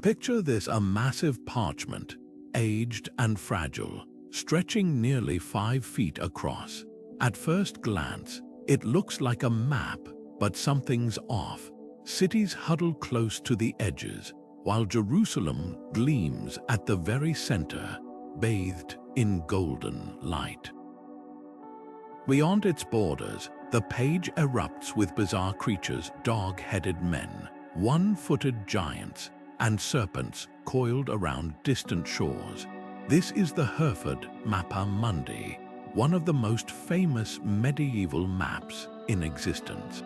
Picture this: a massive parchment, aged and fragile, stretching nearly 5 feet across. At first glance, it looks like a map, but something's off. Cities huddle close to the edges, while Jerusalem gleams at the very center, bathed in golden light. Beyond its borders, the page erupts with bizarre creatures: dog-headed men, one-footed giants, and serpents coiled around distant shores. This is the Hereford Mappa Mundi, one of the most famous medieval maps in existence.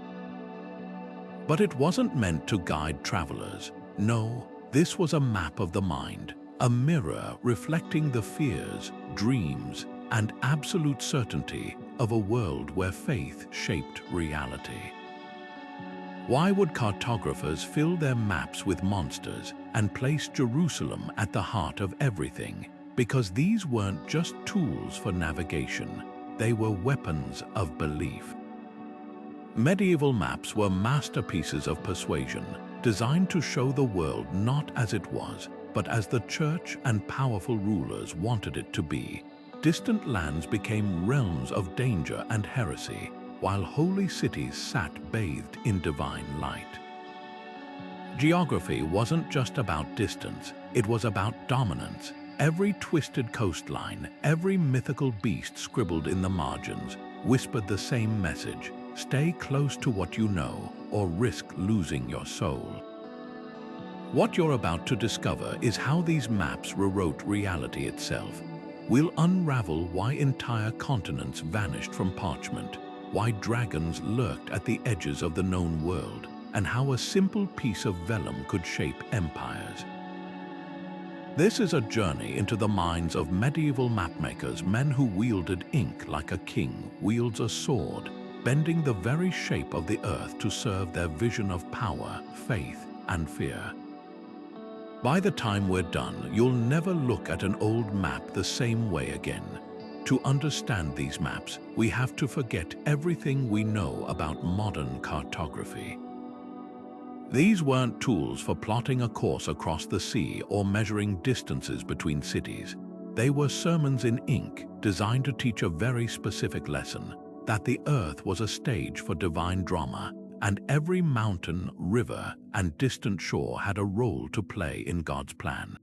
But it wasn't meant to guide travelers. No, this was a map of the mind, a mirror reflecting the fears, dreams, and absolute certainty of a world where faith shaped reality. Why would cartographers fill their maps with monsters and place Jerusalem at the heart of everything? Because these weren't just tools for navigation, they were weapons of belief. Medieval maps were masterpieces of persuasion, designed to show the world not as it was, but as the church and powerful rulers wanted it to be. Distant lands became realms of danger and heresy, while holy cities sat bathed in divine light. Geography wasn't just about distance, it was about dominance. Every twisted coastline, every mythical beast scribbled in the margins, whispered the same message: stay close to what you know, or risk losing your soul. What you're about to discover is how these maps rewrote reality itself. We'll unravel why entire continents vanished from parchment, why dragons lurked at the edges of the known world, and how a simple piece of vellum could shape empires. This is a journey into the minds of medieval mapmakers, men who wielded ink like a king wields a sword, bending the very shape of the earth to serve their vision of power, faith, and fear. By the time we're done, you'll never look at an old map the same way again. To understand these maps, we have to forget everything we know about modern cartography. These weren't tools for plotting a course across the sea or measuring distances between cities. They were sermons in ink designed to teach a very specific lesson: that the earth was a stage for divine drama, and every mountain, river, and distant shore had a role to play in God's plan.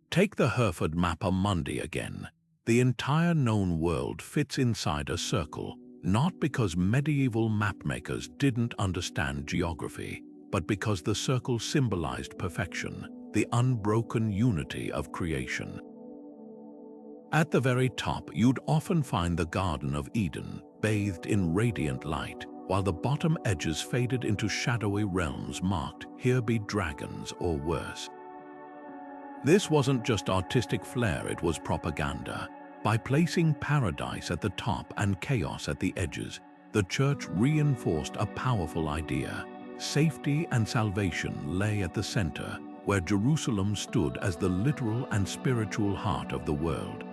Take the Hereford Mappa Mundi again. The entire known world fits inside a circle, not because medieval mapmakers didn't understand geography, but because the circle symbolized perfection, the unbroken unity of creation. At the very top, you'd often find the Garden of Eden, bathed in radiant light, while the bottom edges faded into shadowy realms marked, "Here be dragons," or worse. This wasn't just artistic flair, it was propaganda. By placing paradise at the top and chaos at the edges, the church reinforced a powerful idea. Safety and salvation lay at the center, where Jerusalem stood as the literal and spiritual heart of the world.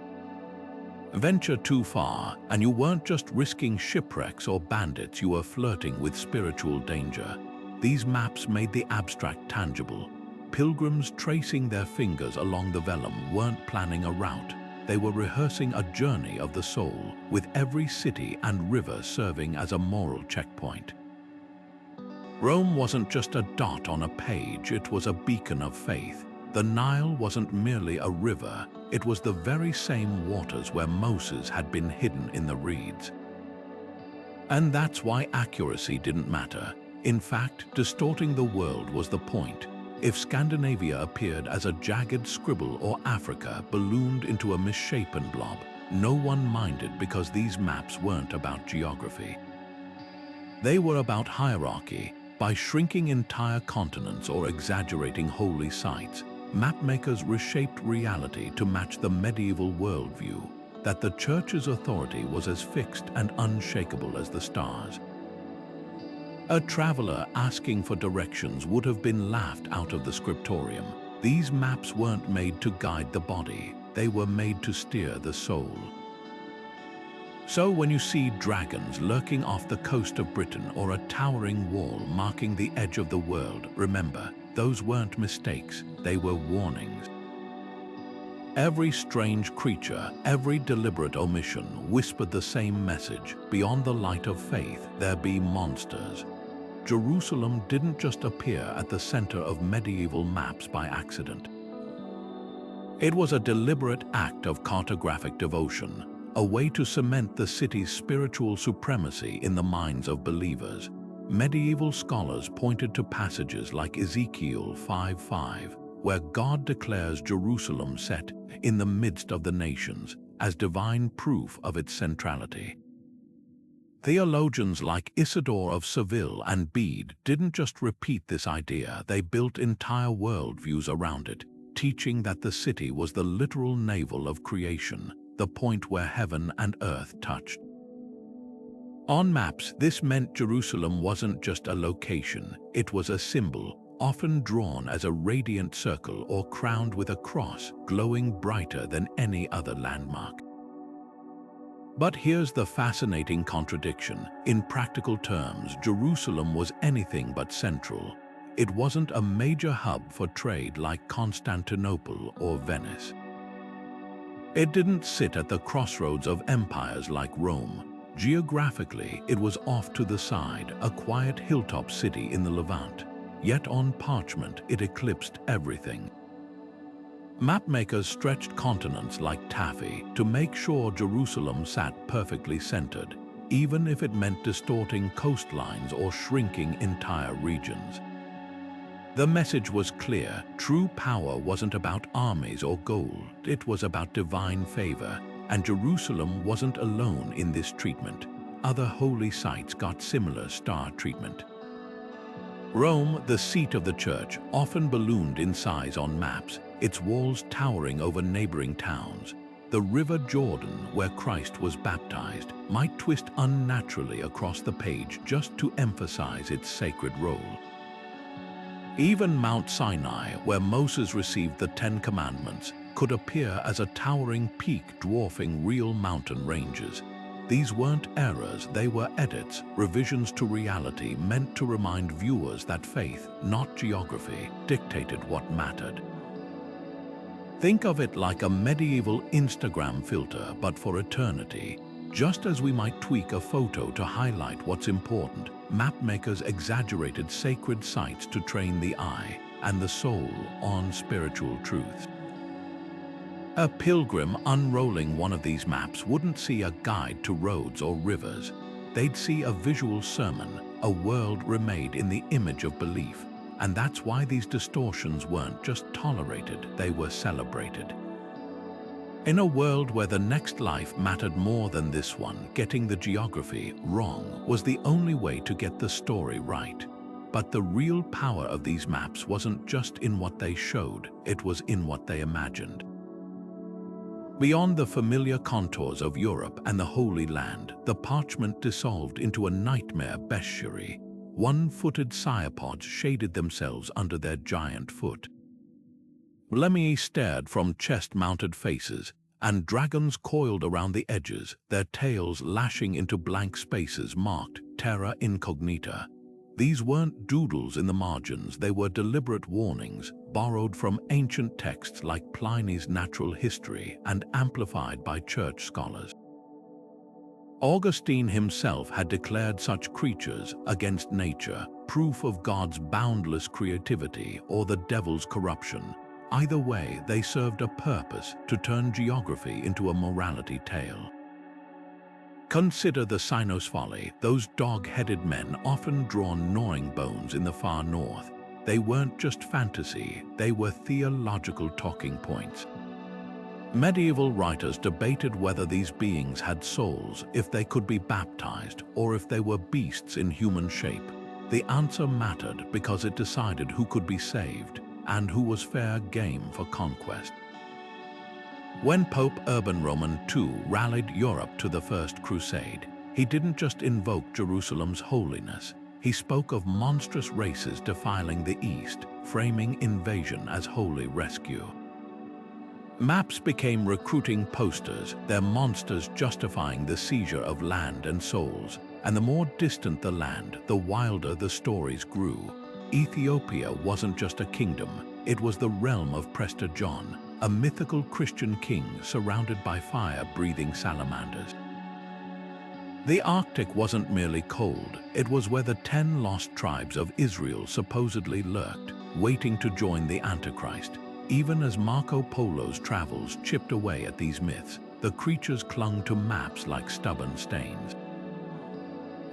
Venture too far, and you weren't just risking shipwrecks or bandits, you were flirting with spiritual danger. These maps made the abstract tangible. Pilgrims tracing their fingers along the vellum weren't planning a route. They were rehearsing a journey of the soul, with every city and river serving as a moral checkpoint. Rome wasn't just a dot on a page, it was a beacon of faith. The Nile wasn't merely a river, it was the very same waters where Moses had been hidden in the reeds. And that's why accuracy didn't matter. In fact, distorting the world was the point. If Scandinavia appeared as a jagged scribble or Africa ballooned into a misshapen blob, no one minded, because these maps weren't about geography. They were about hierarchy. By shrinking entire continents or exaggerating holy sites, mapmakers reshaped reality to match the medieval worldview, that the church's authority was as fixed and unshakable as the stars. A traveler asking for directions would have been laughed out of the scriptorium. These maps weren't made to guide the body, they were made to steer the soul. So when you see dragons lurking off the coast of Britain or a towering wall marking the edge of the world, remember, those weren't mistakes, they were warnings. Every strange creature, every deliberate omission whispered the same message: beyond the light of faith, there be monsters. Jerusalem didn't just appear at the center of medieval maps by accident. It was a deliberate act of cartographic devotion, a way to cement the city's spiritual supremacy in the minds of believers. Medieval scholars pointed to passages like Ezekiel 5:5, where God declares Jerusalem set in the midst of the nations as divine proof of its centrality. Theologians like Isidore of Seville and Bede didn't just repeat this idea, they built entire worldviews around it, teaching that the city was the literal navel of creation, the point where heaven and earth touched. On maps, this meant Jerusalem wasn't just a location, it was a symbol, often drawn as a radiant circle or crowned with a cross, glowing brighter than any other landmark. But here's the fascinating contradiction. In practical terms, Jerusalem was anything but central. It wasn't a major hub for trade like Constantinople or Venice. It didn't sit at the crossroads of empires like Rome. Geographically, it was off to the side, a quiet hilltop city in the Levant. Yet on parchment, it eclipsed everything. Mapmakers stretched continents like taffy to make sure Jerusalem sat perfectly centered, even if it meant distorting coastlines or shrinking entire regions. The message was clear: true power wasn't about armies or gold, it was about divine favor, and Jerusalem wasn't alone in this treatment. Other holy sites got similar star treatment. Rome, the seat of the church, often ballooned in size on maps, its walls towering over neighboring towns. The River Jordan, where Christ was baptized, might twist unnaturally across the page just to emphasize its sacred role. Even Mount Sinai, where Moses received the Ten Commandments, could appear as a towering peak dwarfing real mountain ranges. These weren't errors, they were edits, revisions to reality meant to remind viewers that faith, not geography, dictated what mattered. Think of it like a medieval Instagram filter, but for eternity. Just as we might tweak a photo to highlight what's important, mapmakers exaggerated sacred sites to train the eye and the soul on spiritual truths. A pilgrim unrolling one of these maps wouldn't see a guide to roads or rivers. They'd see a visual sermon, a world remade in the image of belief. And that's why these distortions weren't just tolerated, they were celebrated. In a world where the next life mattered more than this one, getting the geography wrong was the only way to get the story right. But the real power of these maps wasn't just in what they showed, it was in what they imagined. Beyond the familiar contours of Europe and the Holy Land, the parchment dissolved into a nightmare bestiary. One-footed cyanopods shaded themselves under their giant foot. Lemmy stared from chest-mounted faces, and dragons coiled around the edges, their tails lashing into blank spaces marked terra incognita. These weren't doodles in the margins, they were deliberate warnings, borrowed from ancient texts like Pliny's Natural History and amplified by church scholars. Augustine himself had declared such creatures against nature, proof of God's boundless creativity or the devil's corruption. Either way, they served a purpose: to turn geography into a morality tale. Consider the cynosphali, those dog-headed men often drawn gnawing bones in the far north. They weren't just fantasy, they were theological talking points. Medieval writers debated whether these beings had souls, if they could be baptized, or if they were beasts in human shape. The answer mattered because it decided who could be saved and who was fair game for conquest. When Pope Urban Roman II rallied Europe to the First Crusade, he didn't just invoke Jerusalem's holiness. He spoke of monstrous races defiling the East, framing invasion as holy rescue. Maps became recruiting posters, their monsters justifying the seizure of land and souls, and the more distant the land, the wilder the stories grew. Ethiopia wasn't just a kingdom, it was the realm of Prester John, a mythical Christian king surrounded by fire-breathing salamanders. The Arctic wasn't merely cold, it was where the 10 lost tribes of Israel supposedly lurked, waiting to join the Antichrist. Even as Marco Polo's travels chipped away at these myths, the creatures clung to maps like stubborn stains.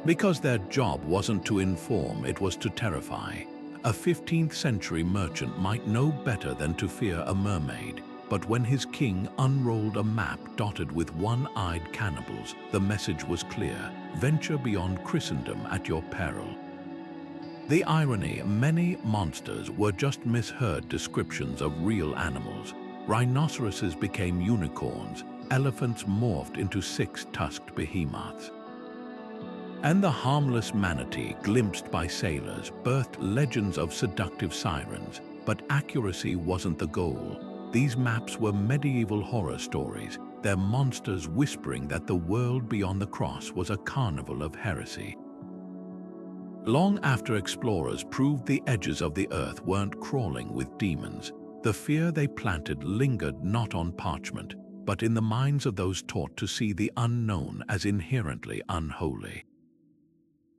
Because their job wasn't to inform, it was to terrify. A 15th century merchant might know better than to fear a mermaid, but when his king unrolled a map dotted with one-eyed cannibals, the message was clear: venture beyond Christendom at your peril. The irony, many monsters were just misheard descriptions of real animals. Rhinoceroses became unicorns, elephants morphed into 6-tusked behemoths. And the harmless manatee, glimpsed by sailors, birthed legends of seductive sirens. But accuracy wasn't the goal. These maps were medieval horror stories, their monsters whispering that the world beyond the cross was a carnival of heresy. Long after explorers proved the edges of the earth weren't crawling with demons, the fear they planted lingered not on parchment, but in the minds of those taught to see the unknown as inherently unholy.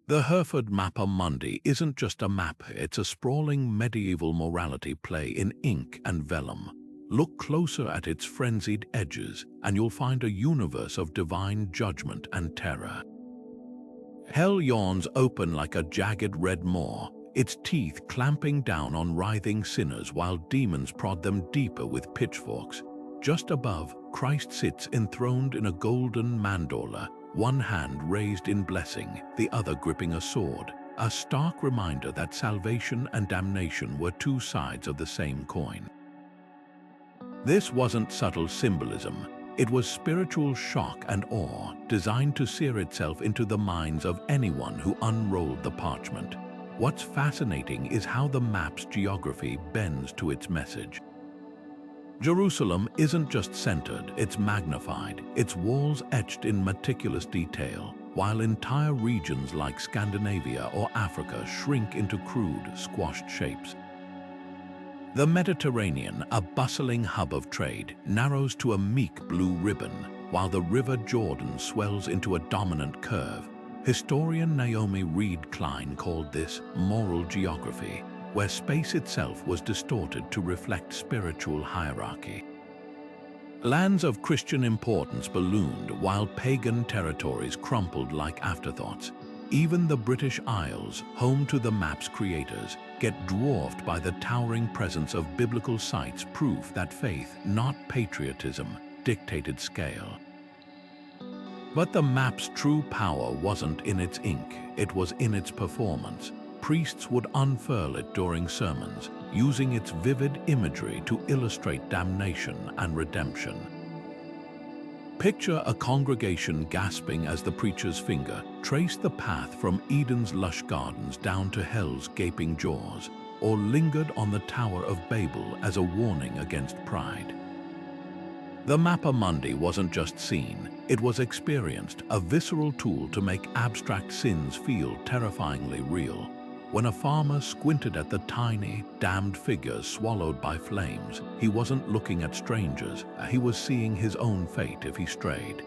The Hereford Mappa Mundi isn't just a map, it's a sprawling medieval morality play in ink and vellum. Look closer at its frenzied edges, and you'll find a universe of divine judgment and terror. Hell yawns open like a jagged red maw, its teeth clamping down on writhing sinners while demons prod them deeper with pitchforks. Just above, Christ sits enthroned in a golden mandorla, one hand raised in blessing, the other gripping a sword, a stark reminder that salvation and damnation were two sides of the same coin. This wasn't subtle symbolism, it was spiritual shock and awe, designed to sear itself into the minds of anyone who unrolled the parchment. What's fascinating is how the map's geography bends to its message. Jerusalem isn't just centered, it's magnified, its walls etched in meticulous detail, while entire regions like Scandinavia or Africa shrink into crude, squashed shapes. The Mediterranean, a bustling hub of trade, narrows to a meek blue ribbon, while the River Jordan swells into a dominant curve. Historian Naomi Reed Klein called this moral geography, where space itself was distorted to reflect spiritual hierarchy. Lands of Christian importance ballooned while pagan territories crumpled like afterthoughts. Even the British Isles, home to the map's creators, get dwarfed by the towering presence of biblical sites, proof that faith, not patriotism, dictated scale. But the map's true power wasn't in its ink, it was in its performance. Priests would unfurl it during sermons, using its vivid imagery to illustrate damnation and redemption. Picture a congregation gasping as the preacher's finger traced the path from Eden's lush gardens down to hell's gaping jaws, or lingered on the Tower of Babel as a warning against pride. The Mappa Mundi wasn't just seen, it was experienced, a visceral tool to make abstract sins feel terrifyingly real. When a farmer squinted at the tiny, damned figures swallowed by flames, he wasn't looking at strangers, he was seeing his own fate if he strayed.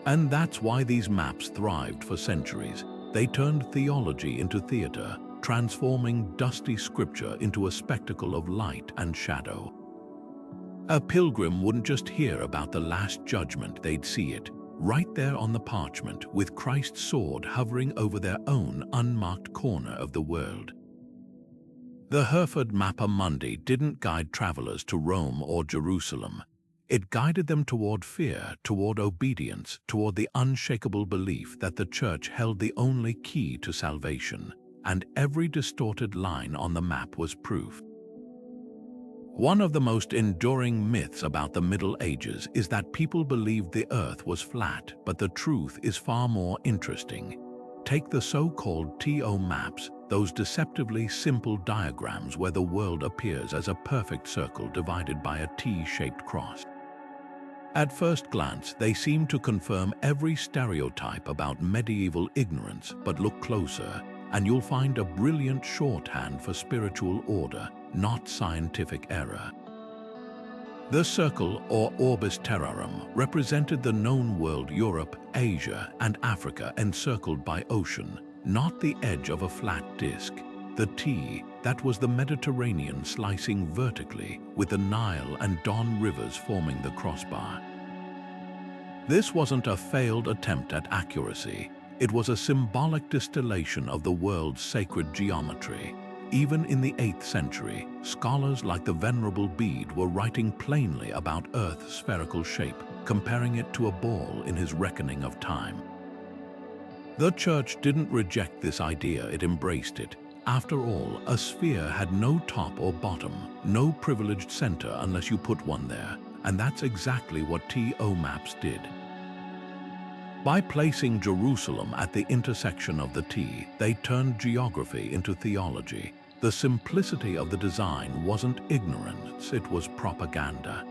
And that's why these maps thrived for centuries. They turned theology into theater, transforming dusty scripture into a spectacle of light and shadow. A pilgrim wouldn't just hear about the Last Judgment, they'd see it, right there on the parchment, with Christ's sword hovering over their own unmarked corner of the world. The Hereford Mappa Mundi didn't guide travelers to Rome or Jerusalem. It guided them toward fear, toward obedience, toward the unshakable belief that the Church held the only key to salvation, and every distorted line on the map was proof. One of the most enduring myths about the Middle Ages is that people believed the earth was flat, but the truth is far more interesting. Take the so-called TO maps, those deceptively simple diagrams where the world appears as a perfect circle divided by a T-shaped cross. At first glance, they seem to confirm every stereotype about medieval ignorance, but look closer, and you'll find a brilliant shorthand for spiritual order, not scientific error. The circle, or orbis terrarum, represented the known world Europe, Asia, and Africa encircled by ocean, not the edge of a flat disk. The T, that was the Mediterranean slicing vertically, with the Nile and Don rivers forming the crossbar. This wasn't a failed attempt at accuracy. It was a symbolic distillation of the world's sacred geometry. Even in the 8th century, scholars like the Venerable Bede were writing plainly about Earth's spherical shape, comparing it to a ball in his reckoning of time. The Church didn't reject this idea, it embraced it. After all, a sphere had no top or bottom, no privileged center unless you put one there, and that's exactly what TO maps did. By placing Jerusalem at the intersection of the T, they turned geography into theology. The simplicity of the design wasn't ignorance, it was propaganda.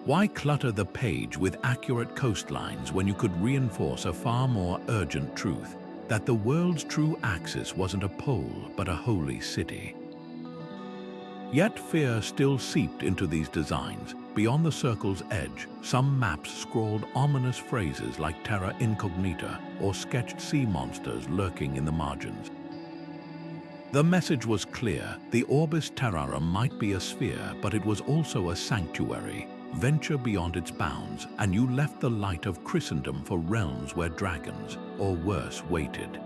Why clutter the page with accurate coastlines when you could reinforce a far more urgent truth, that the world's true axis wasn't a pole but a holy city? Yet fear still seeped into these designs. Beyond the circle's edge, some maps scrawled ominous phrases like terra incognita or sketched sea monsters lurking in the margins. The message was clear: the orbis terrarum might be a sphere, but it was also a sanctuary. Venture beyond its bounds, and you left the light of Christendom for realms where dragons, or worse, waited.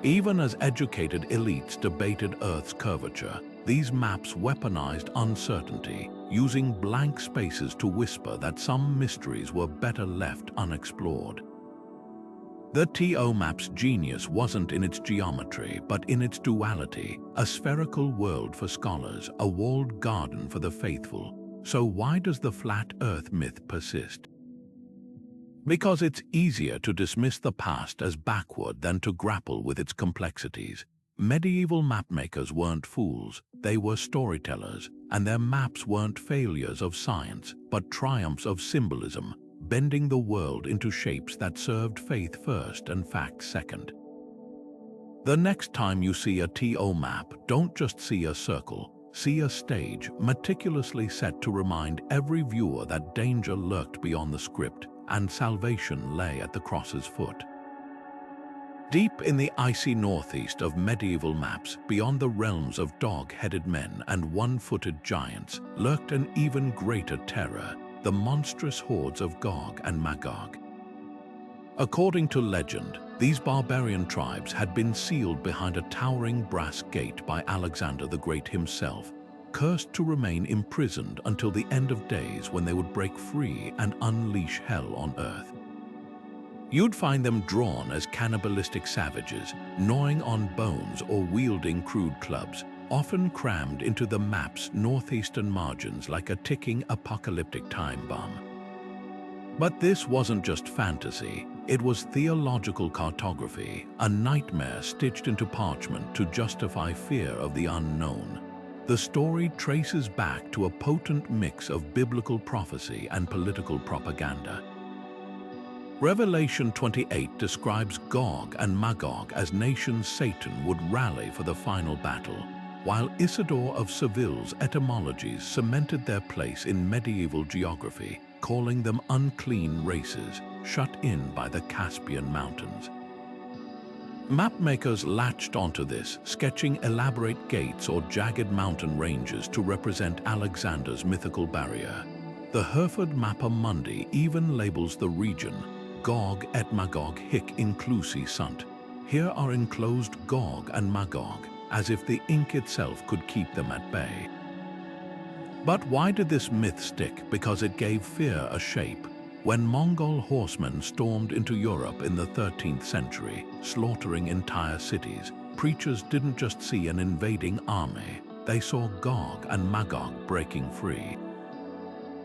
Even as educated elites debated Earth's curvature, these maps weaponized uncertainty, using blank spaces to whisper that some mysteries were better left unexplored. The TO map's genius wasn't in its geometry, but in its duality, a spherical world for scholars, a walled garden for the faithful. So why does the flat Earth myth persist? Because it's easier to dismiss the past as backward than to grapple with its complexities. Medieval mapmakers weren't fools, they were storytellers, and their maps weren't failures of science, but triumphs of symbolism, bending the world into shapes that served faith first and facts second. The next time you see a TO map, don't just see a circle, see a stage meticulously set to remind every viewer that danger lurked beyond the script and salvation lay at the cross's foot. Deep in the icy northeast of medieval maps, beyond the realms of dog-headed men and one-footed giants, lurked an even greater terror: the monstrous hordes of Gog and Magog. According to legend, these barbarian tribes had been sealed behind a towering brass gate by Alexander the Great himself, cursed to remain imprisoned until the end of days, when they would break free and unleash hell on Earth. You'd find them drawn as cannibalistic savages, gnawing on bones or wielding crude clubs, often crammed into the map's northeastern margins like a ticking apocalyptic time bomb. But this wasn't just fantasy, it was theological cartography, a nightmare stitched into parchment to justify fear of the unknown. The story traces back to a potent mix of biblical prophecy and political propaganda. Revelation 28 describes Gog and Magog as nations Satan would rally for the final battle, while Isidore of Seville's etymologies cemented their place in medieval geography, calling them unclean races, shut in by the Caspian Mountains. Mapmakers latched onto this, sketching elaborate gates or jagged mountain ranges to represent Alexander's mythical barrier. The Hereford Mappa Mundi even labels the region Gog et Magog hic inclusi sunt. Here are enclosed Gog and Magog, as if the ink itself could keep them at bay. But why did this myth stick? Because it gave fear a shape. When Mongol horsemen stormed into Europe in the 13th century, slaughtering entire cities, preachers didn't just see an invading army, they saw Gog and Magog breaking free.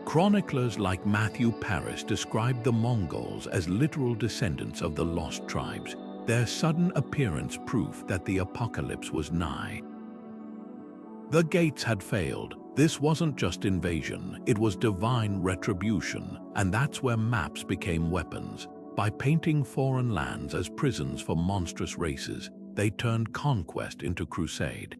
Chroniclers like Matthew Paris described the Mongols as literal descendants of the lost tribes, their sudden appearance proof that the apocalypse was nigh. The gates had failed. This wasn't just invasion, it was divine retribution, and that's where maps became weapons. By painting foreign lands as prisons for monstrous races, they turned conquest into crusade.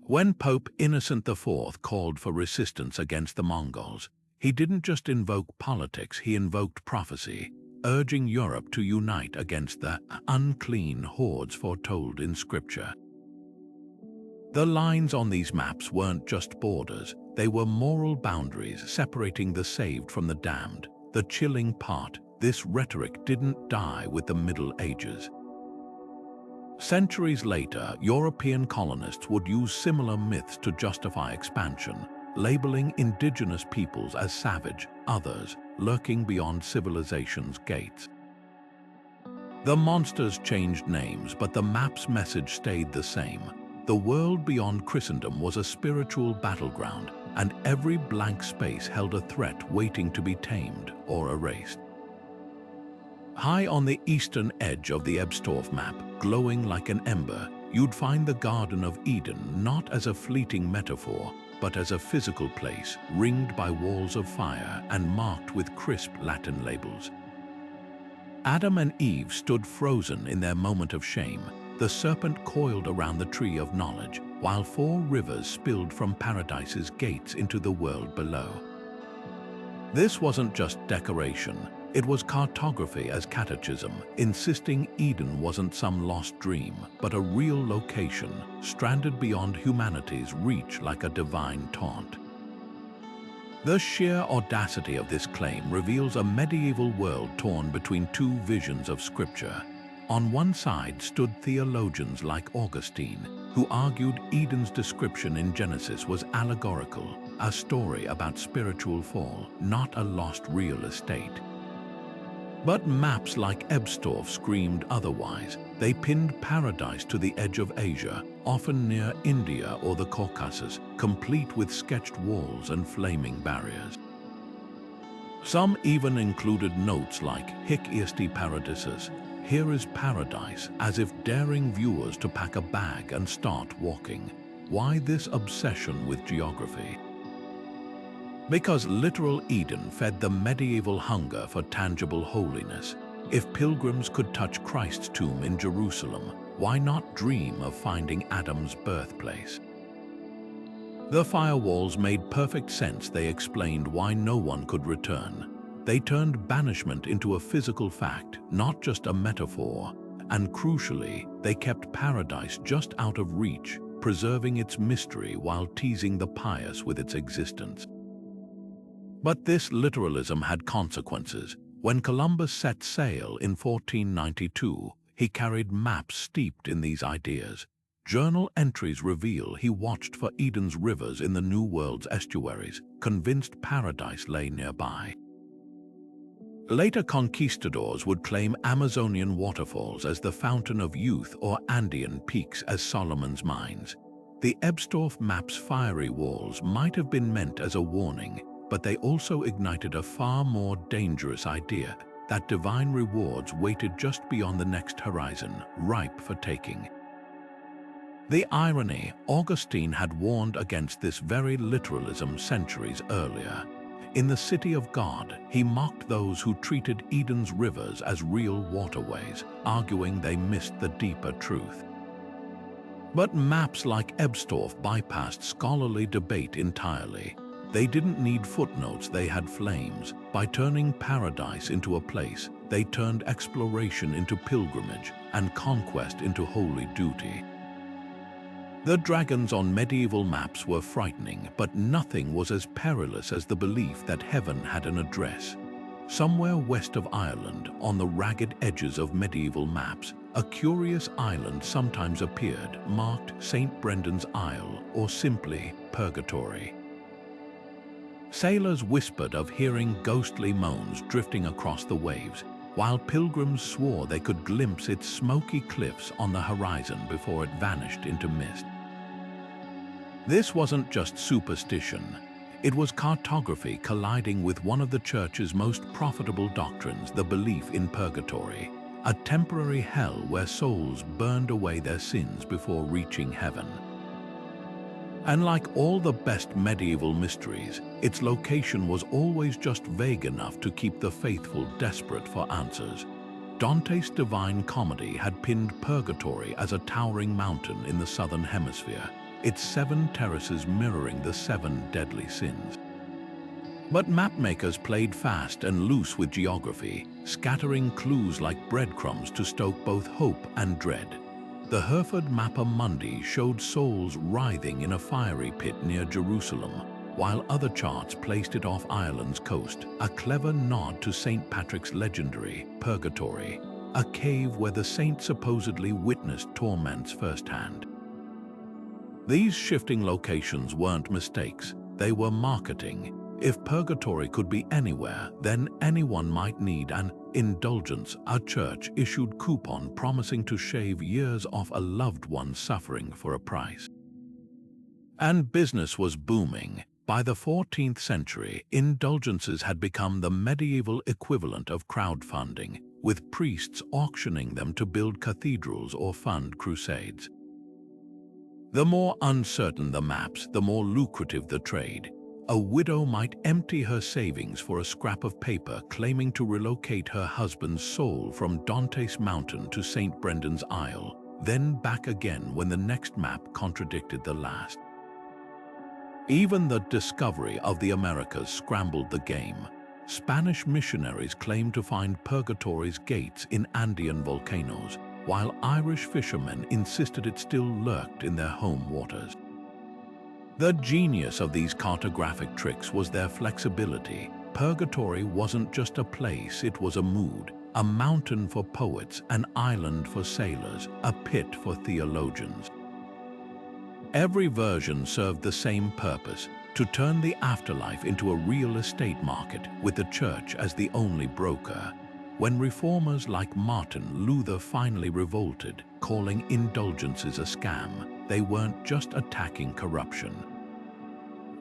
When Pope Innocent IV called for resistance against the Mongols, he didn't just invoke politics, he invoked prophecy, urging Europe to unite against the unclean hordes foretold in Scripture. The lines on these maps weren't just borders, they were moral boundaries separating the saved from the damned. The chilling part, this rhetoric didn't die with the Middle Ages. Centuries later, European colonists would use similar myths to justify expansion, labeling indigenous peoples as savage, others lurking beyond civilization's gates. The monsters changed names, but the map's message stayed the same. The world beyond Christendom was a spiritual battleground, and every blank space held a threat waiting to be tamed or erased. High on the eastern edge of the Ebstorf map, glowing like an ember, you'd find the Garden of Eden not as a fleeting metaphor, but as a physical place, ringed by walls of fire and marked with crisp Latin labels. Adam and Eve stood frozen in their moment of shame. The serpent coiled around the tree of knowledge, while 4 rivers spilled from paradise's gates into the world below. This wasn't just decoration, it was cartography as catechism, insisting Eden wasn't some lost dream, but a real location, stranded beyond humanity's reach like a divine taunt. The sheer audacity of this claim reveals a medieval world torn between 2 visions of Scripture. On one side stood theologians like Augustine, who argued Eden's description in Genesis was allegorical, a story about spiritual fall, not a lost real estate. But maps like Ebstorf screamed otherwise. They pinned paradise to the edge of Asia, often near India or the Caucasus, complete with sketched walls and flaming barriers. Some even included notes like "Hic isti paradisus," here is paradise, as if daring viewers to pack a bag and start walking. Why this obsession with geography? Because literal Eden fed the medieval hunger for tangible holiness. If pilgrims could touch Christ's tomb in Jerusalem, why not dream of finding Adam's birthplace? The firewalls made perfect sense. They explained why no one could return. They turned banishment into a physical fact, not just a metaphor. And crucially, they kept paradise just out of reach, preserving its mystery while teasing the pious with its existence. But this literalism had consequences. When Columbus set sail in 1492, he carried maps steeped in these ideas. Journal entries reveal he watched for Eden's rivers in the New World's estuaries, convinced paradise lay nearby. Later conquistadors would claim Amazonian waterfalls as the fountain of youth or Andean peaks as Solomon's mines. The Ebstorf map's fiery walls might have been meant as a warning, but they also ignited a far more dangerous idea, that divine rewards waited just beyond the next horizon, ripe for taking. The irony, Augustine had warned against this very literalism centuries earlier. In the City of God, he mocked those who treated Eden's rivers as real waterways, arguing they missed the deeper truth. But maps like Ebstorf bypassed scholarly debate entirely. They didn't need footnotes, they had flames. By turning paradise into a place, they turned exploration into pilgrimage and conquest into holy duty. The dragons on medieval maps were frightening, but nothing was as perilous as the belief that heaven had an address. Somewhere west of Ireland, on the ragged edges of medieval maps, a curious island sometimes appeared, marked St. Brendan's Isle or simply Purgatory. Sailors whispered of hearing ghostly moans drifting across the waves, while pilgrims swore they could glimpse its smoky cliffs on the horizon before it vanished into mist. This wasn't just superstition. It was cartography colliding with one of the Church's most profitable doctrines, the belief in purgatory, a temporary hell where souls burned away their sins before reaching heaven. And like all the best medieval mysteries, its location was always just vague enough to keep the faithful desperate for answers. Dante's Divine Comedy had pinned Purgatory as a towering mountain in the southern hemisphere, its 7 terraces mirroring the 7 deadly sins. But mapmakers played fast and loose with geography, scattering clues like breadcrumbs to stoke both hope and dread. The Hereford Mappa Mundi showed souls writhing in a fiery pit near Jerusalem, while other charts placed it off Ireland's coast, a clever nod to St. Patrick's legendary Purgatory, a cave where the saint supposedly witnessed torments firsthand. These shifting locations weren't mistakes, they were marketing. If Purgatory could be anywhere, then anyone might need an indulgence. A church-issued coupon promising to shave years off a loved one's suffering for a price. And business was booming. By the 14th century, indulgences had become the medieval equivalent of crowdfunding, with priests auctioning them to build cathedrals or fund crusades. The more uncertain the maps, the more lucrative the trade. A widow might empty her savings for a scrap of paper claiming to relocate her husband's soul from Dante's Mountain to St. Brendan's Isle, then back again when the next map contradicted the last. Even the discovery of the Americas scrambled the game. Spanish missionaries claimed to find Purgatory's gates in Andean volcanoes, while Irish fishermen insisted it still lurked in their home waters. The genius of these cartographic tricks was their flexibility. Purgatory wasn't just a place, it was a mood, a mountain for poets, an island for sailors, a pit for theologians. Every version served the same purpose, to turn the afterlife into a real estate market, with the church as the only broker. When reformers like Martin Luther finally revolted, calling indulgences a scam, they weren't just attacking corruption.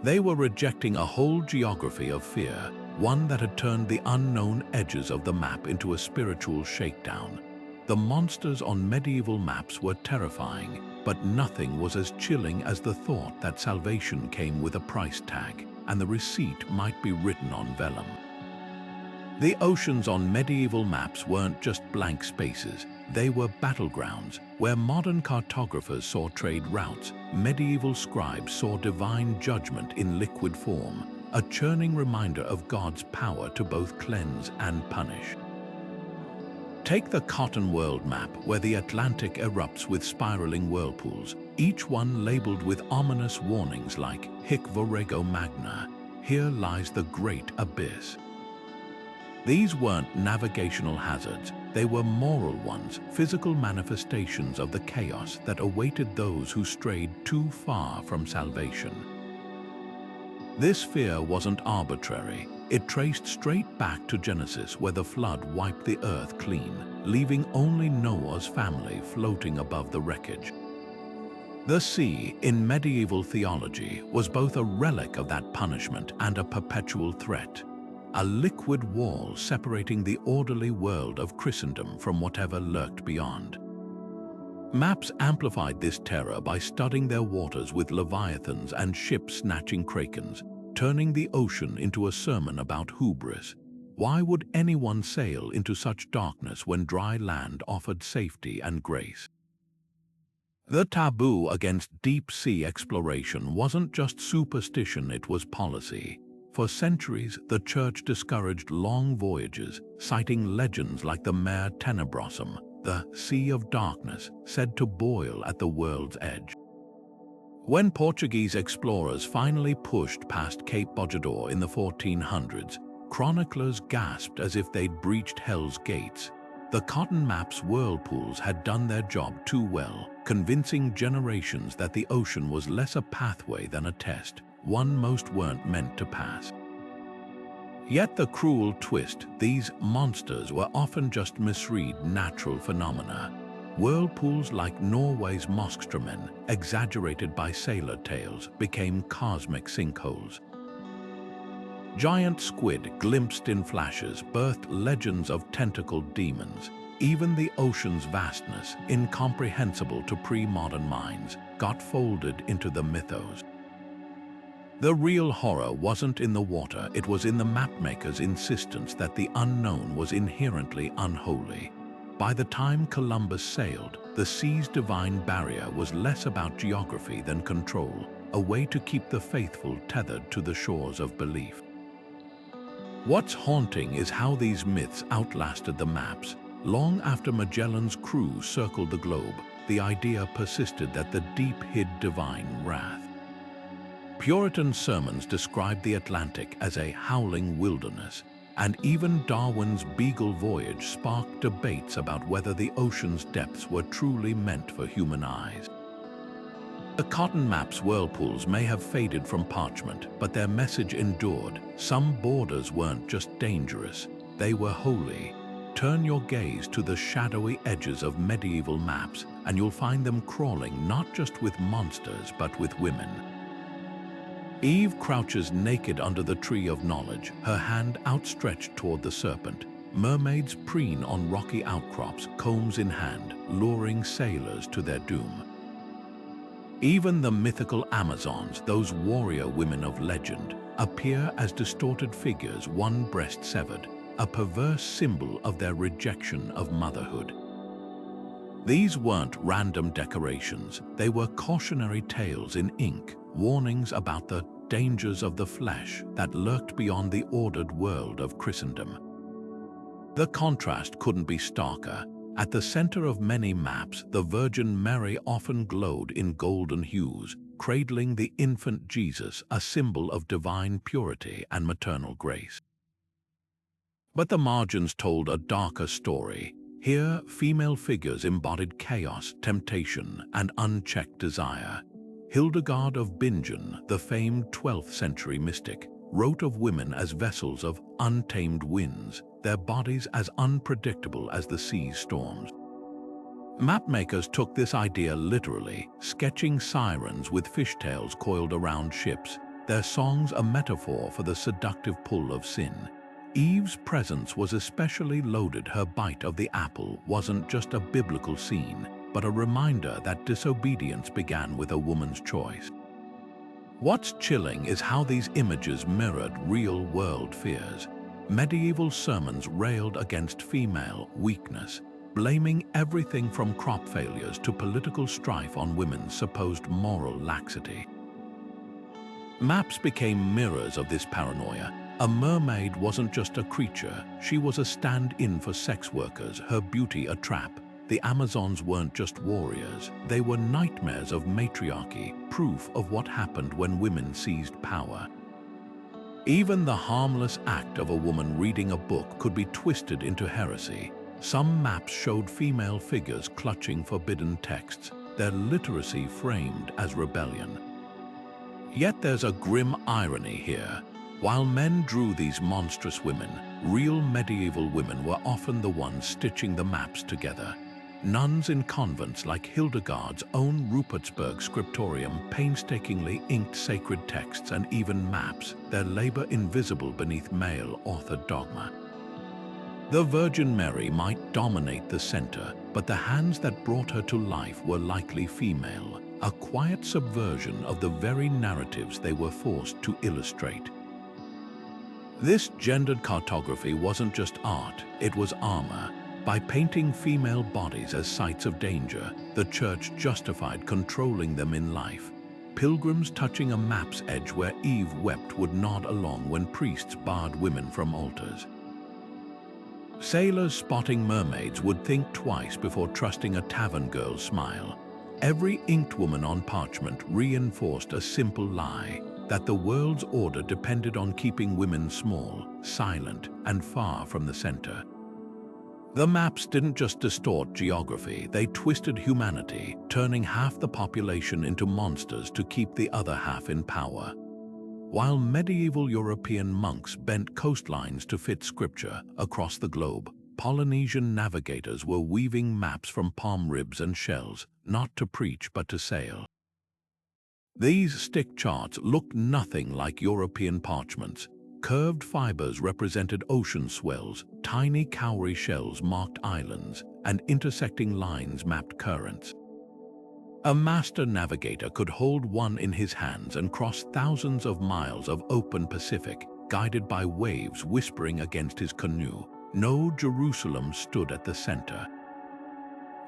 They were rejecting a whole geography of fear, one that had turned the unknown edges of the map into a spiritual shakedown. The monsters on medieval maps were terrifying, but nothing was as chilling as the thought that salvation came with a price tag, and the receipt might be written on vellum. The oceans on medieval maps weren't just blank spaces, they were battlegrounds. Where modern cartographers saw trade routes, medieval scribes saw divine judgment in liquid form, a churning reminder of God's power to both cleanse and punish. Take the Cotton World map, where the Atlantic erupts with spiraling whirlpools, each one labeled with ominous warnings like Hic Vorrego Magna, here lies the great abyss. These weren't navigational hazards, they were moral ones, physical manifestations of the chaos that awaited those who strayed too far from salvation. This fear wasn't arbitrary. It traced straight back to Genesis, where the flood wiped the earth clean, leaving only Noah's family floating above the wreckage. The sea, in medieval theology, was both a relic of that punishment and a perpetual threat. A liquid wall separating the orderly world of Christendom from whatever lurked beyond. Maps amplified this terror by studding their waters with leviathans and ship-snatching krakens, turning the ocean into a sermon about hubris. Why would anyone sail into such darkness when dry land offered safety and grace? The taboo against deep-sea exploration wasn't just superstition, it was policy. For centuries, the Church discouraged long voyages, citing legends like the Mare Tenebrosum, the Sea of Darkness, said to boil at the world's edge. When Portuguese explorers finally pushed past Cape Bojador in the 1400s, chroniclers gasped as if they'd breached Hell's Gates. The cotton maps' whirlpools had done their job too well, convincing generations that the ocean was less a pathway than a test, one most weren't meant to pass. Yet the cruel twist, these monsters were often just misread natural phenomena. Whirlpools like Norway's Moskstrømmen, exaggerated by sailor tales, became cosmic sinkholes. Giant squid, glimpsed in flashes, birthed legends of tentacled demons. Even the ocean's vastness, incomprehensible to pre-modern minds, got folded into the mythos. The real horror wasn't in the water, it was in the mapmakers' insistence that the unknown was inherently unholy. By the time Columbus sailed, the sea's divine barrier was less about geography than control, a way to keep the faithful tethered to the shores of belief. What's haunting is how these myths outlasted the maps. Long after Magellan's crew circled the globe, the idea persisted that the deep hid divine wrath. Puritan sermons described the Atlantic as a howling wilderness, and even Darwin's Beagle voyage sparked debates about whether the ocean's depths were truly meant for human eyes. The cotton maps' whirlpools may have faded from parchment, but their message endured. Some borders weren't just dangerous, they were holy. Turn your gaze to the shadowy edges of medieval maps, and you'll find them crawling not just with monsters, but with women. Eve crouches naked under the tree of knowledge, her hand outstretched toward the serpent. Mermaids preen on rocky outcrops, combs in hand, luring sailors to their doom. Even the mythical Amazons, those warrior women of legend, appear as distorted figures, one breast severed, a perverse symbol of their rejection of motherhood. These weren't random decorations, they were cautionary tales in ink, warnings about the dangers of the flesh that lurked beyond the ordered world of Christendom. The contrast couldn't be starker. At the center of many maps, the Virgin Mary often glowed in golden hues, cradling the infant Jesus, a symbol of divine purity and maternal grace. But the margins told a darker story. Here, female figures embodied chaos, temptation, and unchecked desire. Hildegard of Bingen, the famed 12th century mystic, wrote of women as vessels of untamed winds, their bodies as unpredictable as the sea's storms. Mapmakers took this idea literally, sketching sirens with fishtails coiled around ships, their songs a metaphor for the seductive pull of sin. Eve's presence was especially loaded. Her bite of the apple wasn't just a biblical scene, but a reminder that disobedience began with a woman's choice. What's chilling is how these images mirrored real-world fears. Medieval sermons railed against female weakness, blaming everything from crop failures to political strife on women's supposed moral laxity. Maps became mirrors of this paranoia. A mermaid wasn't just a creature, she was a stand-in for sex workers, her beauty a trap. The Amazons weren't just warriors, they were nightmares of matriarchy, proof of what happened when women seized power. Even the harmless act of a woman reading a book could be twisted into heresy. Some maps showed female figures clutching forbidden texts, their literacy framed as rebellion. Yet there's a grim irony here. While men drew these monstrous women, real medieval women were often the ones stitching the maps together. Nuns in convents like Hildegard's own Rupertsberg scriptorium painstakingly inked sacred texts and even maps, their labor invisible beneath male-authored dogma. The Virgin Mary might dominate the center, but the hands that brought her to life were likely female, a quiet subversion of the very narratives they were forced to illustrate. This gendered cartography wasn't just art, it was armor. By painting female bodies as sites of danger, the Church justified controlling them in life. Pilgrims touching a map's edge where Eve wept would nod along when priests barred women from altars. Sailors spotting mermaids would think twice before trusting a tavern girl's smile. Every inked woman on parchment reinforced a simple lie, that the world's order depended on keeping women small, silent, and far from the center. The maps didn't just distort geography, they twisted humanity, turning half the population into monsters to keep the other half in power. While medieval European monks bent coastlines to fit scripture across the globe, Polynesian navigators were weaving maps from palm ribs and shells, not to preach but to sail. These stick charts looked nothing like European parchments. Curved fibers represented ocean swells, tiny cowrie shells marked islands, and intersecting lines mapped currents. A master navigator could hold one in his hands and cross thousands of miles of open Pacific, guided by waves whispering against his canoe. No Jerusalem stood at the center.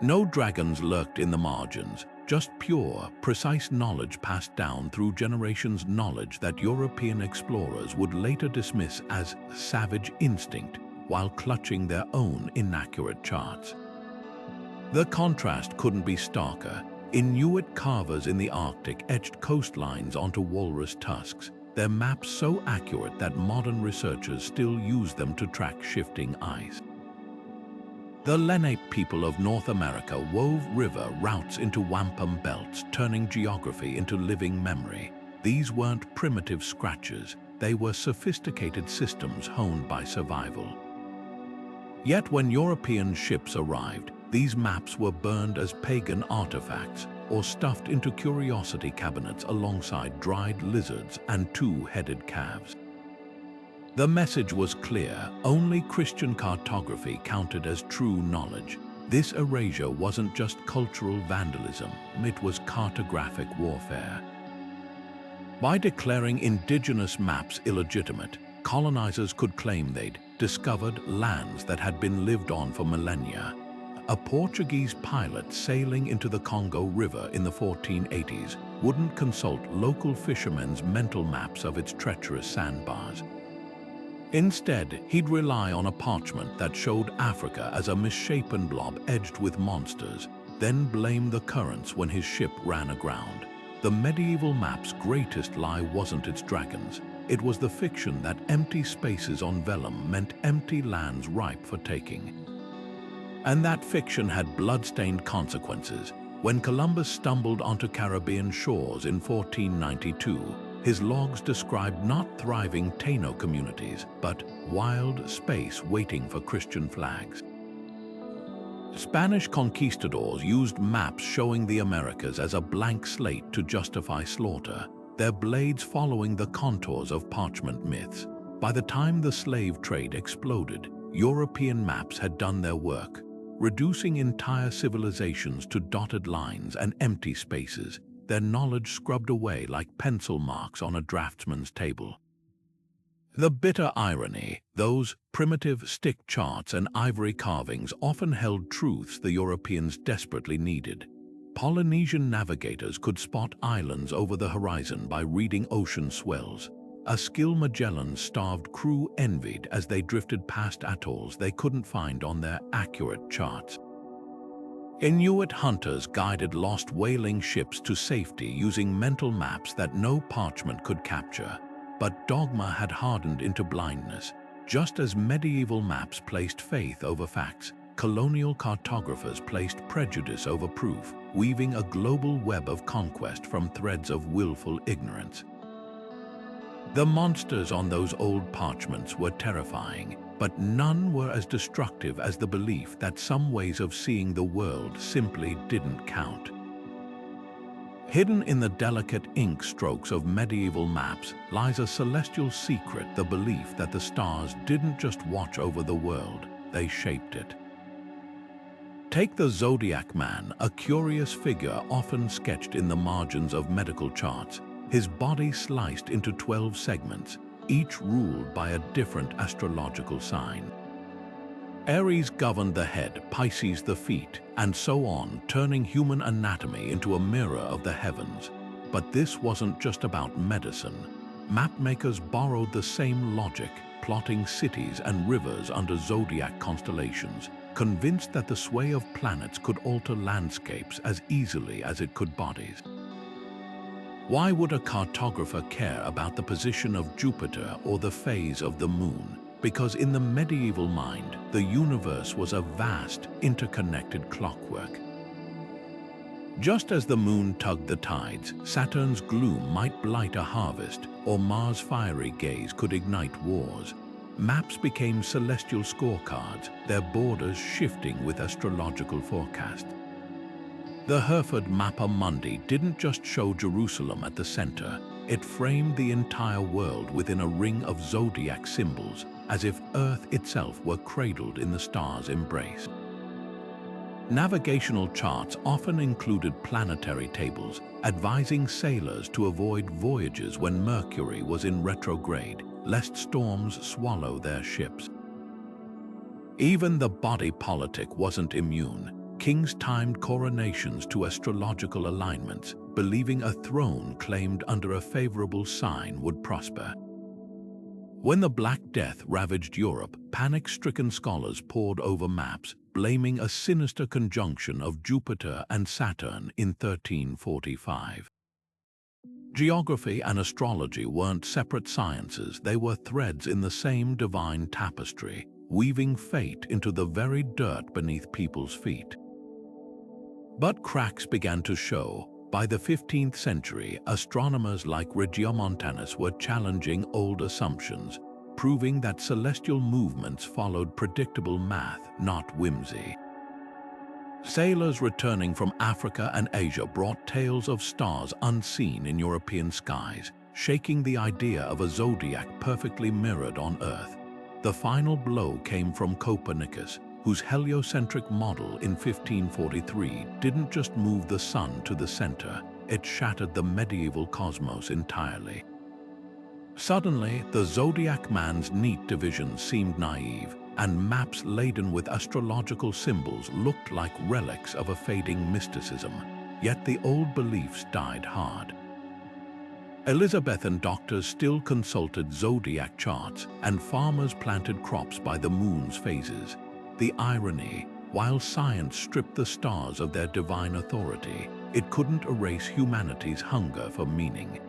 No dragons lurked in the margins, just pure, precise knowledge passed down through generations, knowledge that European explorers would later dismiss as savage instinct while clutching their own inaccurate charts. The contrast couldn't be starker. Inuit carvers in the Arctic etched coastlines onto walrus tusks, their maps so accurate that modern researchers still use them to track shifting ice. The Lenape people of North America wove river routes into wampum belts, turning geography into living memory. These weren't primitive scratches, they were sophisticated systems honed by survival. Yet when European ships arrived, these maps were burned as pagan artifacts or stuffed into curiosity cabinets alongside dried lizards and two-headed calves. The message was clear: only Christian cartography counted as true knowledge. This erasure wasn't just cultural vandalism, it was cartographic warfare. By declaring indigenous maps illegitimate, colonizers could claim they'd discovered lands that had been lived on for millennia. A Portuguese pilot sailing into the Congo River in the 1480s wouldn't consult local fishermen's mental maps of its treacherous sandbars. Instead, he'd rely on a parchment that showed Africa as a misshapen blob edged with monsters, then blame the currents when his ship ran aground. The medieval map's greatest lie wasn't its dragons. It was the fiction that empty spaces on vellum meant empty lands ripe for taking. And that fiction had blood-stained consequences. When Columbus stumbled onto Caribbean shores in 1492, his logs described not thriving Taino communities, but wild space waiting for Christian flags. Spanish conquistadors used maps showing the Americas as a blank slate to justify slaughter, their blades following the contours of parchment myths. By the time the slave trade exploded, European maps had done their work, reducing entire civilizations to dotted lines and empty spaces, their knowledge scrubbed away like pencil marks on a draftsman's table. The bitter irony: those primitive stick charts and ivory carvings often held truths the Europeans desperately needed. Polynesian navigators could spot islands over the horizon by reading ocean swells. A skill Magellan's starved crew envied as they drifted past atolls they couldn't find on their accurate charts. Inuit hunters guided lost whaling ships to safety using mental maps that no parchment could capture. But dogma had hardened into blindness. Just as medieval maps placed faith over facts, colonial cartographers placed prejudice over proof, weaving a global web of conquest from threads of willful ignorance. The monsters on those old parchments were terrifying, but none were as destructive as the belief that some ways of seeing the world simply didn't count. Hidden in the delicate ink strokes of medieval maps lies a celestial secret: the belief that the stars didn't just watch over the world, they shaped it. Take the Zodiac Man, a curious figure often sketched in the margins of medical charts, his body sliced into 12 segments, each ruled by a different astrological sign. Aries governed the head, Pisces the feet, and so on, turning human anatomy into a mirror of the heavens. But this wasn't just about medicine. Mapmakers borrowed the same logic, plotting cities and rivers under zodiac constellations, convinced that the sway of planets could alter landscapes as easily as it could bodies. Why would a cartographer care about the position of Jupiter or the phase of the moon? Because in the medieval mind, the universe was a vast, interconnected clockwork. Just as the moon tugged the tides, Saturn's gloom might blight a harvest, or Mars' fiery gaze could ignite wars. Maps became celestial scorecards, their borders shifting with astrological forecasts. The Hereford Mappa Mundi didn't just show Jerusalem at the center, it framed the entire world within a ring of zodiac symbols, as if Earth itself were cradled in the stars' embrace. Navigational charts often included planetary tables, advising sailors to avoid voyages when Mercury was in retrograde, lest storms swallow their ships. Even the body politic wasn't immune. Kings timed coronations to astrological alignments, believing a throne claimed under a favorable sign would prosper. When the Black Death ravaged Europe, panic-stricken scholars pored over maps, blaming a sinister conjunction of Jupiter and Saturn in 1345. Geography and astrology weren't separate sciences, they were threads in the same divine tapestry, weaving fate into the very dirt beneath people's feet. But cracks began to show. By the 15th century, astronomers like Regiomontanus were challenging old assumptions, proving that celestial movements followed predictable math, not whimsy. Sailors returning from Africa and Asia brought tales of stars unseen in European skies, shaking the idea of a zodiac perfectly mirrored on Earth. The final blow came from Copernicus, whose heliocentric model in 1543 didn't just move the sun to the center, it shattered the medieval cosmos entirely. Suddenly, the zodiac man's neat divisions seemed naive, and maps laden with astrological symbols looked like relics of a fading mysticism. Yet the old beliefs died hard. Elizabethan doctors still consulted zodiac charts, and farmers planted crops by the moon's phases. The irony, while science stripped the stars of their divine authority, it couldn't erase humanity's hunger for meaning.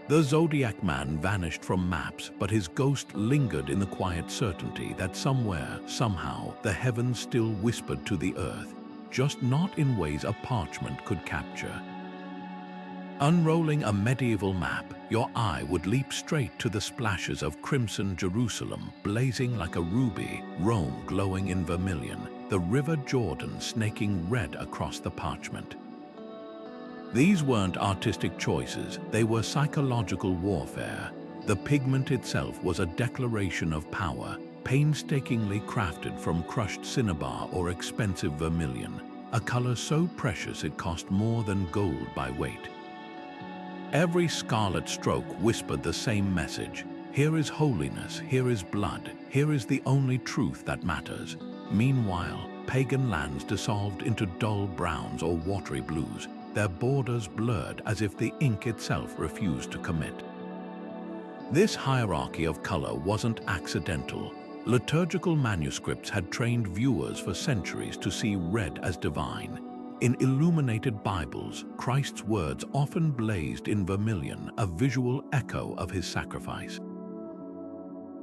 The zodiac man vanished from maps, but his ghost lingered in the quiet certainty that somewhere, somehow, the heavens still whispered to the earth, just not in ways a parchment could capture. Unrolling a medieval map, your eye would leap straight to the splashes of crimson Jerusalem blazing like a ruby, Rome glowing in vermilion, the river Jordan snaking red across the parchment. These weren't artistic choices, they were psychological warfare. The pigment itself was a declaration of power, painstakingly crafted from crushed cinnabar or expensive vermilion, a color so precious it cost more than gold by weight. Every scarlet stroke whispered the same message. Here is holiness, here is blood, here is the only truth that matters. Meanwhile, pagan lands dissolved into dull browns or watery blues, their borders blurred as if the ink itself refused to commit. This hierarchy of color wasn't accidental. Liturgical manuscripts had trained viewers for centuries to see red as divine. In illuminated Bibles, Christ's words often blazed in vermilion, a visual echo of his sacrifice.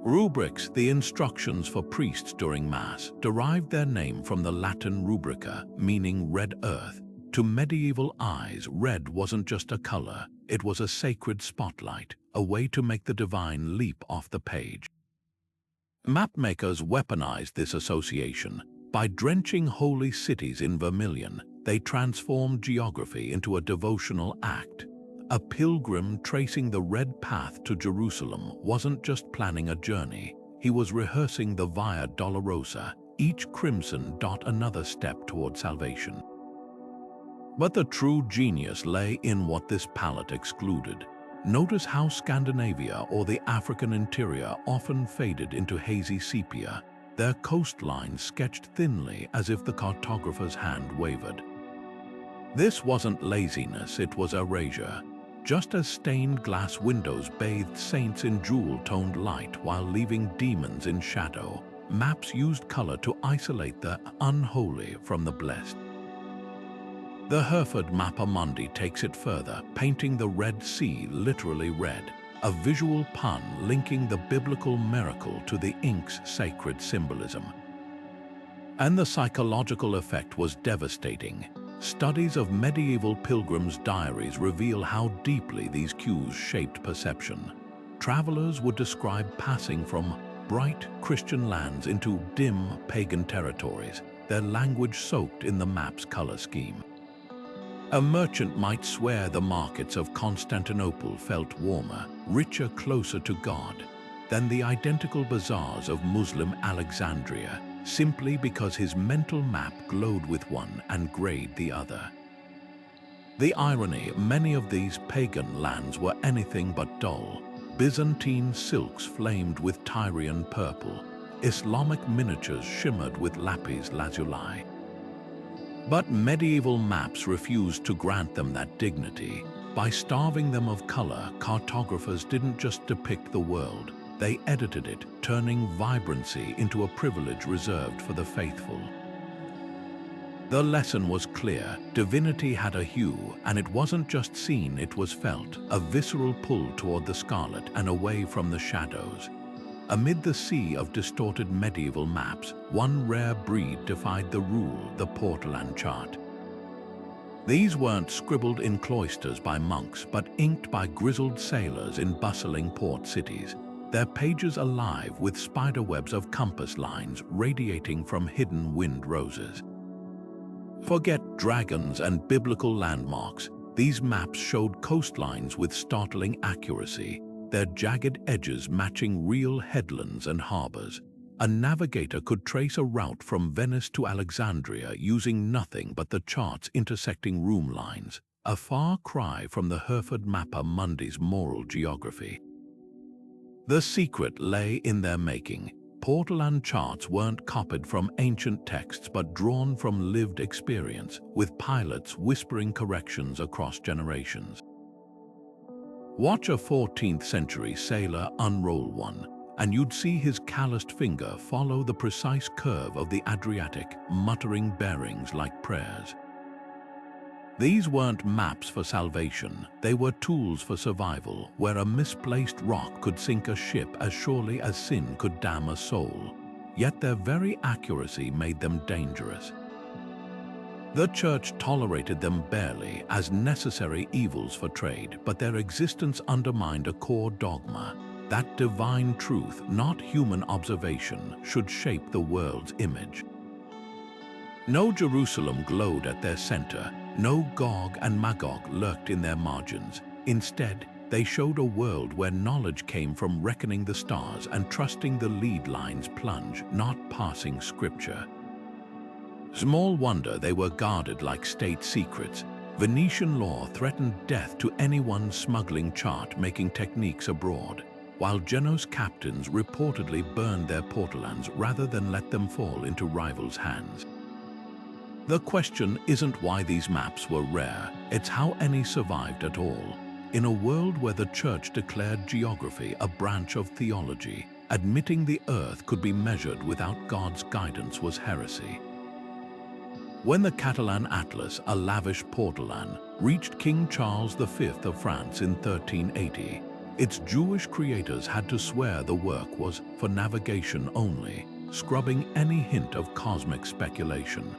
Rubrics, the instructions for priests during Mass, derived their name from the Latin rubrica, meaning red earth. To medieval eyes, red wasn't just a color, it was a sacred spotlight, a way to make the divine leap off the page. Mapmakers weaponized this association. By drenching holy cities in vermilion, they transformed geography into a devotional act. A pilgrim tracing the red path to Jerusalem wasn't just planning a journey, he was rehearsing the Via Dolorosa, each crimson dot another step toward salvation. But the true genius lay in what this palette excluded. Notice how Scandinavia or the African interior often faded into hazy sepia, their coastlines sketched thinly as if the cartographer's hand wavered. This wasn't laziness, it was erasure. Just as stained glass windows bathed saints in jewel-toned light while leaving demons in shadow, maps used color to isolate the unholy from the blessed. The Hereford Mappa Mundi takes it further, painting the Red Sea literally red, a visual pun linking the biblical miracle to the ink's sacred symbolism. And the psychological effect was devastating. Studies of medieval pilgrims' diaries reveal how deeply these cues shaped perception. Travelers would describe passing from bright Christian lands into dim pagan territories, their language soaked in the map's color scheme. A merchant might swear the markets of Constantinople felt warmer, richer, closer to God than the identical bazaars of Muslim Alexandria, simply because his mental map glowed with one and grayed the other. The irony, many of these pagan lands were anything but dull. Byzantine silks flamed with Tyrian purple. Islamic miniatures shimmered with lapis lazuli. But medieval maps refused to grant them that dignity. By starving them of color, cartographers didn't just depict the world, they edited it, turning vibrancy into a privilege reserved for the faithful. The lesson was clear. Divinity had a hue, and it wasn't just seen, it was felt, a visceral pull toward the scarlet and away from the shadows. Amid the sea of distorted medieval maps, one rare breed defied the rule, the Portolan chart. These weren't scribbled in cloisters by monks, but inked by grizzled sailors in bustling port cities, their pages alive with spiderwebs of compass lines radiating from hidden wind roses. Forget dragons and biblical landmarks. These maps showed coastlines with startling accuracy, their jagged edges matching real headlands and harbors. A navigator could trace a route from Venice to Alexandria using nothing but the chart's intersecting room lines, a far cry from the Hereford Mappa Mundi's moral geography. The secret lay in their making. Portolan charts weren't copied from ancient texts but drawn from lived experience, with pilots whispering corrections across generations. Watch a 14th century sailor unroll one, and you'd see his calloused finger follow the precise curve of the Adriatic, muttering bearings like prayers. These weren't maps for salvation, they were tools for survival, where a misplaced rock could sink a ship as surely as sin could damn a soul. Yet their very accuracy made them dangerous. The church tolerated them barely as necessary evils for trade, but their existence undermined a core dogma. That divine truth, not human observation, should shape the world's image. No Jerusalem glowed at their center, no Gog and Magog lurked in their margins. Instead, they showed a world where knowledge came from reckoning the stars and trusting the lead line's plunge, not passing scripture. Small wonder they were guarded like state secrets. Venetian law threatened death to anyone smuggling chart-making techniques abroad, while Geno's captains reportedly burned their portolans rather than let them fall into rivals' hands. The question isn't why these maps were rare, it's how any survived at all. In a world where the church declared geography a branch of theology, admitting the earth could be measured without God's guidance was heresy. When the Catalan Atlas, a lavish portolan, reached King Charles V of France in 1380, its Jewish creators had to swear the work was for navigation only, scrubbing any hint of cosmic speculation.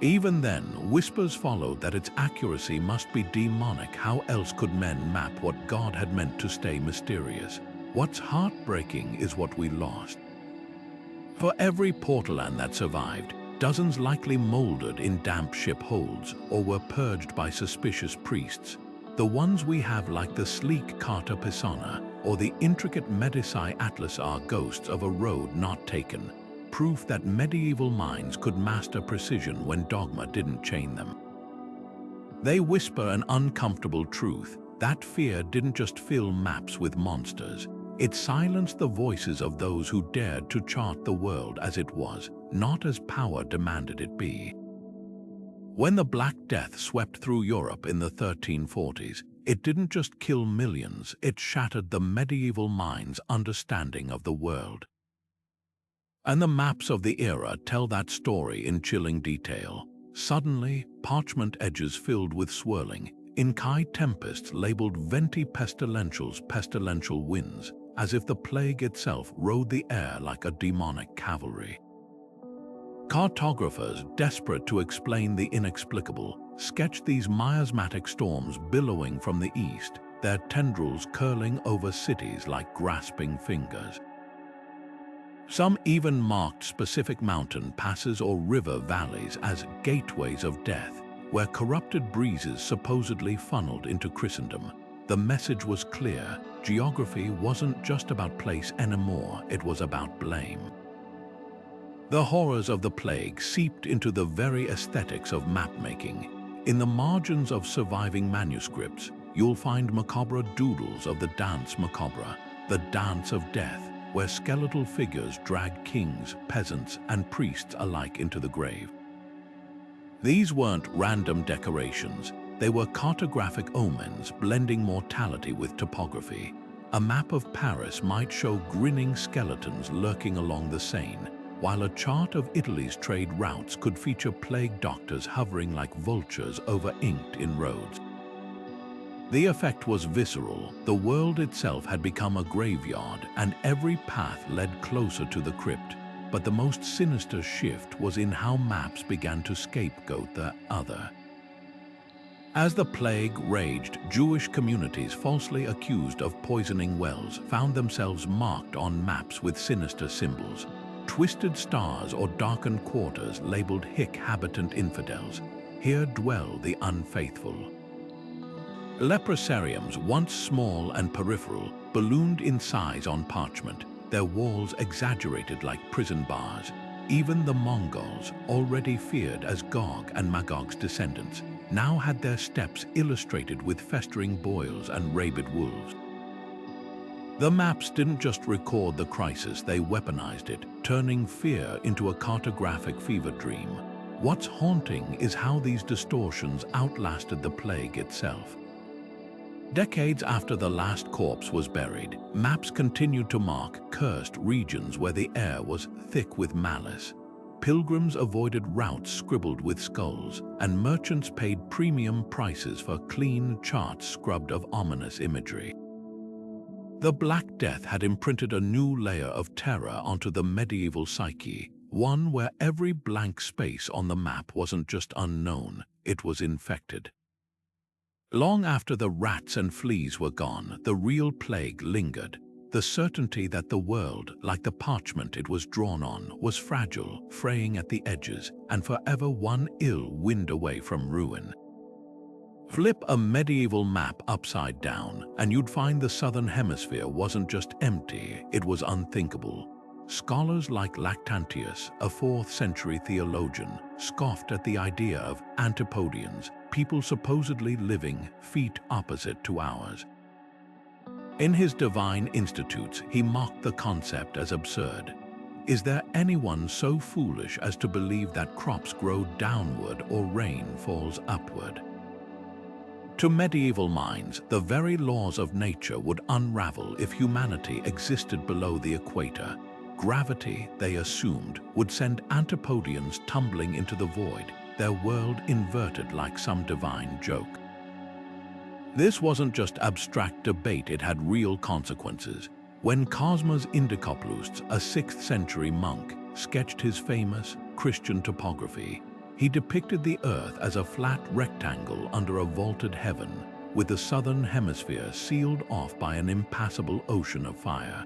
Even then, whispers followed that its accuracy must be demonic. How else could men map what God had meant to stay mysterious? What's heartbreaking is what we lost. For every portolan that survived, dozens likely molded in damp ship holds or were purged by suspicious priests. The ones we have, like the sleek Carta Pisana or the intricate Medici Atlas, are ghosts of a road not taken, proof that medieval minds could master precision when dogma didn't chain them. They whisper an uncomfortable truth. That fear didn't just fill maps with monsters. It silenced the voices of those who dared to chart the world as it was, not as power demanded it be. When the Black Death swept through Europe in the 1340s, it didn't just kill millions, it shattered the medieval mind's understanding of the world. And the maps of the era tell that story in chilling detail. Suddenly, parchment edges filled with swirling, Inkai tempests labeled venti pestilentials, pestilential winds, as if the plague itself rode the air like a demonic cavalry. Cartographers, desperate to explain the inexplicable, sketched these miasmatic storms billowing from the east, their tendrils curling over cities like grasping fingers. Some even marked specific mountain passes or river valleys as gateways of death, where corrupted breezes supposedly funneled into Christendom. The message was clear: geography wasn't just about place anymore, it was about blame. The horrors of the plague seeped into the very aesthetics of map-making. In the margins of surviving manuscripts, you'll find macabre doodles of the Danse Macabre, the dance of death, where skeletal figures drag kings, peasants, and priests alike into the grave. These weren't random decorations, they were cartographic omens blending mortality with topography. A map of Paris might show grinning skeletons lurking along the Seine, while a chart of Italy's trade routes could feature plague doctors hovering like vultures over inked-in roads. The effect was visceral. The world itself had become a graveyard, and every path led closer to the crypt. But the most sinister shift was in how maps began to scapegoat the other. As the plague raged, Jewish communities falsely accused of poisoning wells found themselves marked on maps with sinister symbols. Twisted stars or darkened quarters labeled hic habitant infidels. Here dwell the unfaithful. Leprosariums, once small and peripheral, ballooned in size on parchment, their walls exaggerated like prison bars. Even the Mongols, already feared as Gog and Magog's descendants, now had their steps illustrated with festering boils and rabid wolves. The maps didn't just record the crisis, they weaponized it, turning fear into a cartographic fever dream. What's haunting is how these distortions outlasted the plague itself. Decades after the last corpse was buried, maps continued to mark cursed regions where the air was thick with malice. Pilgrims avoided routes scribbled with skulls, and merchants paid premium prices for clean charts scrubbed of ominous imagery. The Black Death had imprinted a new layer of terror onto the medieval psyche, one where every blank space on the map wasn't just unknown, it was infected. Long after the rats and fleas were gone, the real plague lingered. The certainty that the world, like the parchment it was drawn on, was fragile, fraying at the edges, and forever one ill wind away from ruin. Flip a medieval map upside down, and you'd find the southern hemisphere wasn't just empty, it was unthinkable. Scholars like Lactantius, a 4th century theologian, scoffed at the idea of Antipodeans, people supposedly living feet opposite to ours. In his Divine Institutes, he mocked the concept as absurd. Is there anyone so foolish as to believe that crops grow downward or rain falls upward? To medieval minds, the very laws of nature would unravel if humanity existed below the equator. Gravity, they assumed, would send Antipodeans tumbling into the void, their world inverted like some divine joke. This wasn't just abstract debate, it had real consequences. When Cosmas Indicopoulos, a 6th century monk, sketched his famous Christian topography, he depicted the Earth as a flat rectangle under a vaulted heaven, with the southern hemisphere sealed off by an impassable ocean of fire.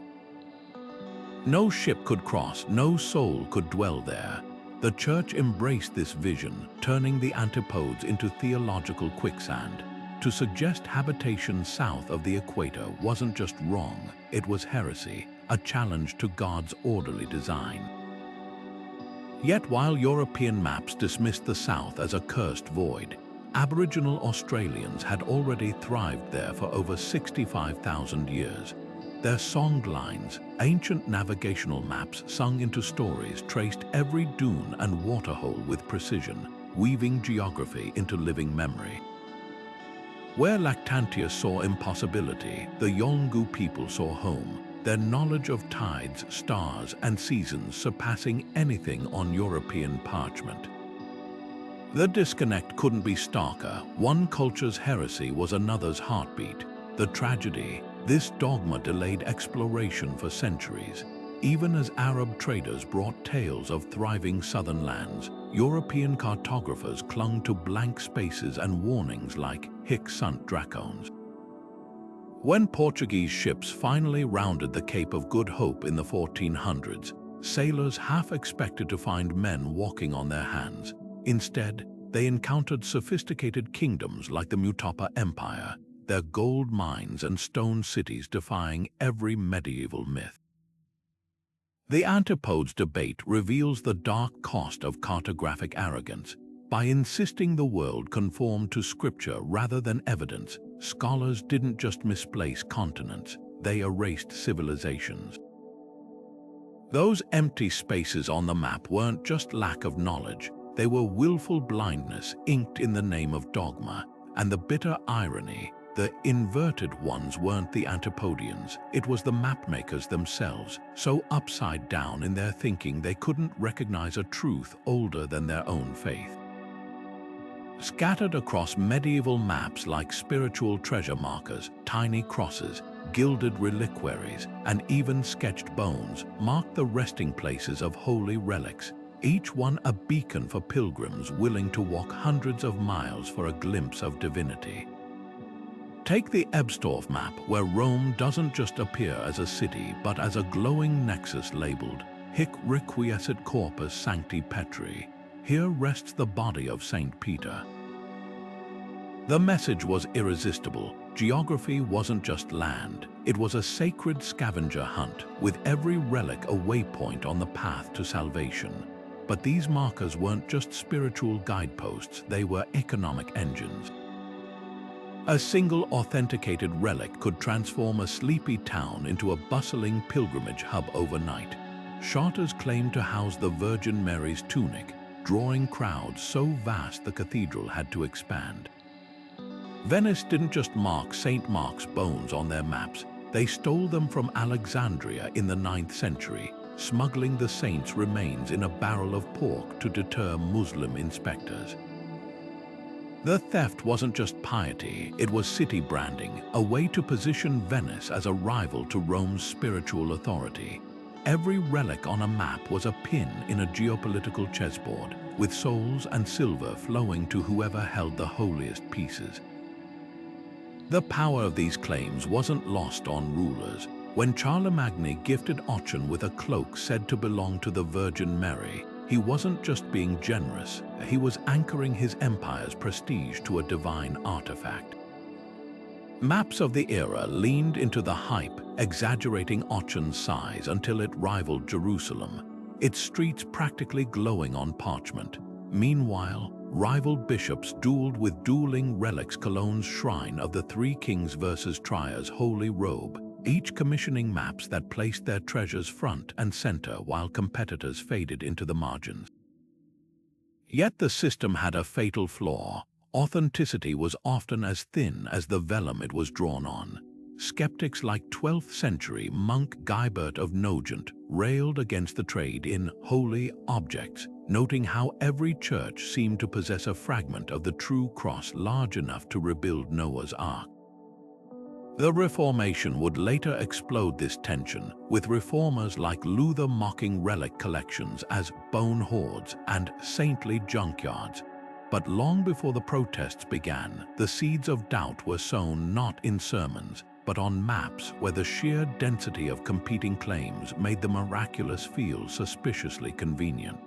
No ship could cross, no soul could dwell there. The Church embraced this vision, turning the antipodes into theological quicksand. To suggest habitation south of the equator wasn't just wrong, it was heresy, a challenge to God's orderly design. Yet while European maps dismissed the south as a cursed void, Aboriginal Australians had already thrived there for over 65,000 years. Their songlines, ancient navigational maps sung into stories, traced every dune and waterhole with precision, weaving geography into living memory. Where Lactantius saw impossibility, the Yolngu people saw home, their knowledge of tides, stars, and seasons surpassing anything on European parchment. The disconnect couldn't be starker. One culture's heresy was another's heartbeat. The tragedy, this dogma delayed exploration for centuries. Even as Arab traders brought tales of thriving southern lands, European cartographers clung to blank spaces and warnings like hic sunt dracones. When Portuguese ships finally rounded the Cape of Good Hope in the 1400s, sailors half expected to find men walking on their hands. Instead, they encountered sophisticated kingdoms like the Mutapa Empire, their gold mines and stone cities defying every medieval myth. The antipodes debate reveals the dark cost of cartographic arrogance. By insisting the world conformed to scripture rather than evidence, scholars didn't just misplace continents, they erased civilizations. Those empty spaces on the map weren't just lack of knowledge, they were willful blindness inked in the name of dogma. And the bitter irony, the inverted ones weren't the Antipodeans, it was the mapmakers themselves, so upside down in their thinking they couldn't recognize a truth older than their own faith. Scattered across medieval maps like spiritual treasure markers, tiny crosses, gilded reliquaries, and even sketched bones mark the resting places of holy relics, each one a beacon for pilgrims willing to walk hundreds of miles for a glimpse of divinity. Take the Ebstorf map, where Rome doesn't just appear as a city, but as a glowing nexus labeled Hic requiescit corpus sancti Petri. Here rests the body of Saint Peter. The message was irresistible. Geography wasn't just land. It was a sacred scavenger hunt, with every relic a waypoint on the path to salvation. But these markers weren't just spiritual guideposts, they were economic engines. A single authenticated relic could transform a sleepy town into a bustling pilgrimage hub overnight. Charters claimed to house the Virgin Mary's tunic, drawing crowds so vast the cathedral had to expand. Venice didn't just mark St. Mark's bones on their maps, they stole them from Alexandria in the 9th century, smuggling the saint's remains in a barrel of pork to deter Muslim inspectors. The theft wasn't just piety, it was city branding, a way to position Venice as a rival to Rome's spiritual authority. Every relic on a map was a pin in a geopolitical chessboard, with souls and silver flowing to whoever held the holiest pieces. The power of these claims wasn't lost on rulers. When Charlemagne gifted Ochen with a cloak said to belong to the Virgin Mary, he wasn't just being generous, he was anchoring his empire's prestige to a divine artifact. Maps of the era leaned into the hype, exaggerating Ochen's size until it rivaled Jerusalem, its streets practically glowing on parchment. Meanwhile, rival bishops dueled with dueling relics. Cologne's shrine of the Three Kings versus Trier's Holy Robe, each commissioning maps that placed their treasures front and center while competitors faded into the margins. Yet the system had a fatal flaw. Authenticity was often as thin as the vellum it was drawn on. Skeptics like 12th century monk Guibert of Nogent railed against the trade in holy objects, noting how every church seemed to possess a fragment of the true cross large enough to rebuild Noah's Ark. The Reformation would later explode this tension, with reformers like Luther mocking relic collections as bone hoards and saintly junkyards. But long before the protests began, the seeds of doubt were sown not in sermons, but on maps where the sheer density of competing claims made the miraculous feel suspiciously convenient.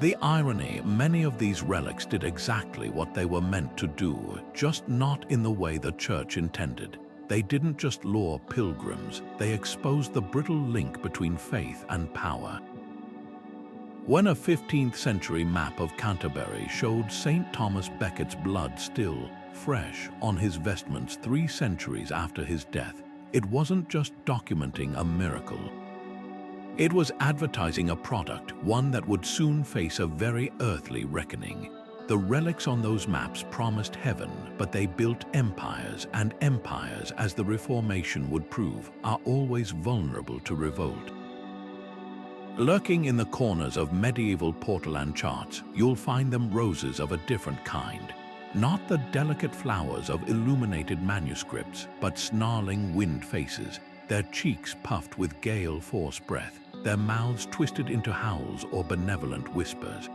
The irony, many of these relics did exactly what they were meant to do, just not in the way the church intended. They didn't just lure pilgrims, they exposed the brittle link between faith and power. When a 15th century map of Canterbury showed St. Thomas Becket's blood still fresh on his vestments 3 centuries after his death, it wasn't just documenting a miracle. It was advertising a product, one that would soon face a very earthly reckoning. The relics on those maps promised heaven, but they built empires, and empires, as the Reformation would prove, are always vulnerable to revolt. Lurking in the corners of medieval portolan charts, you'll find them roses of a different kind. Not the delicate flowers of illuminated manuscripts, but snarling wind faces, their cheeks puffed with gale force breath, their mouths twisted into howls or benevolent whispers.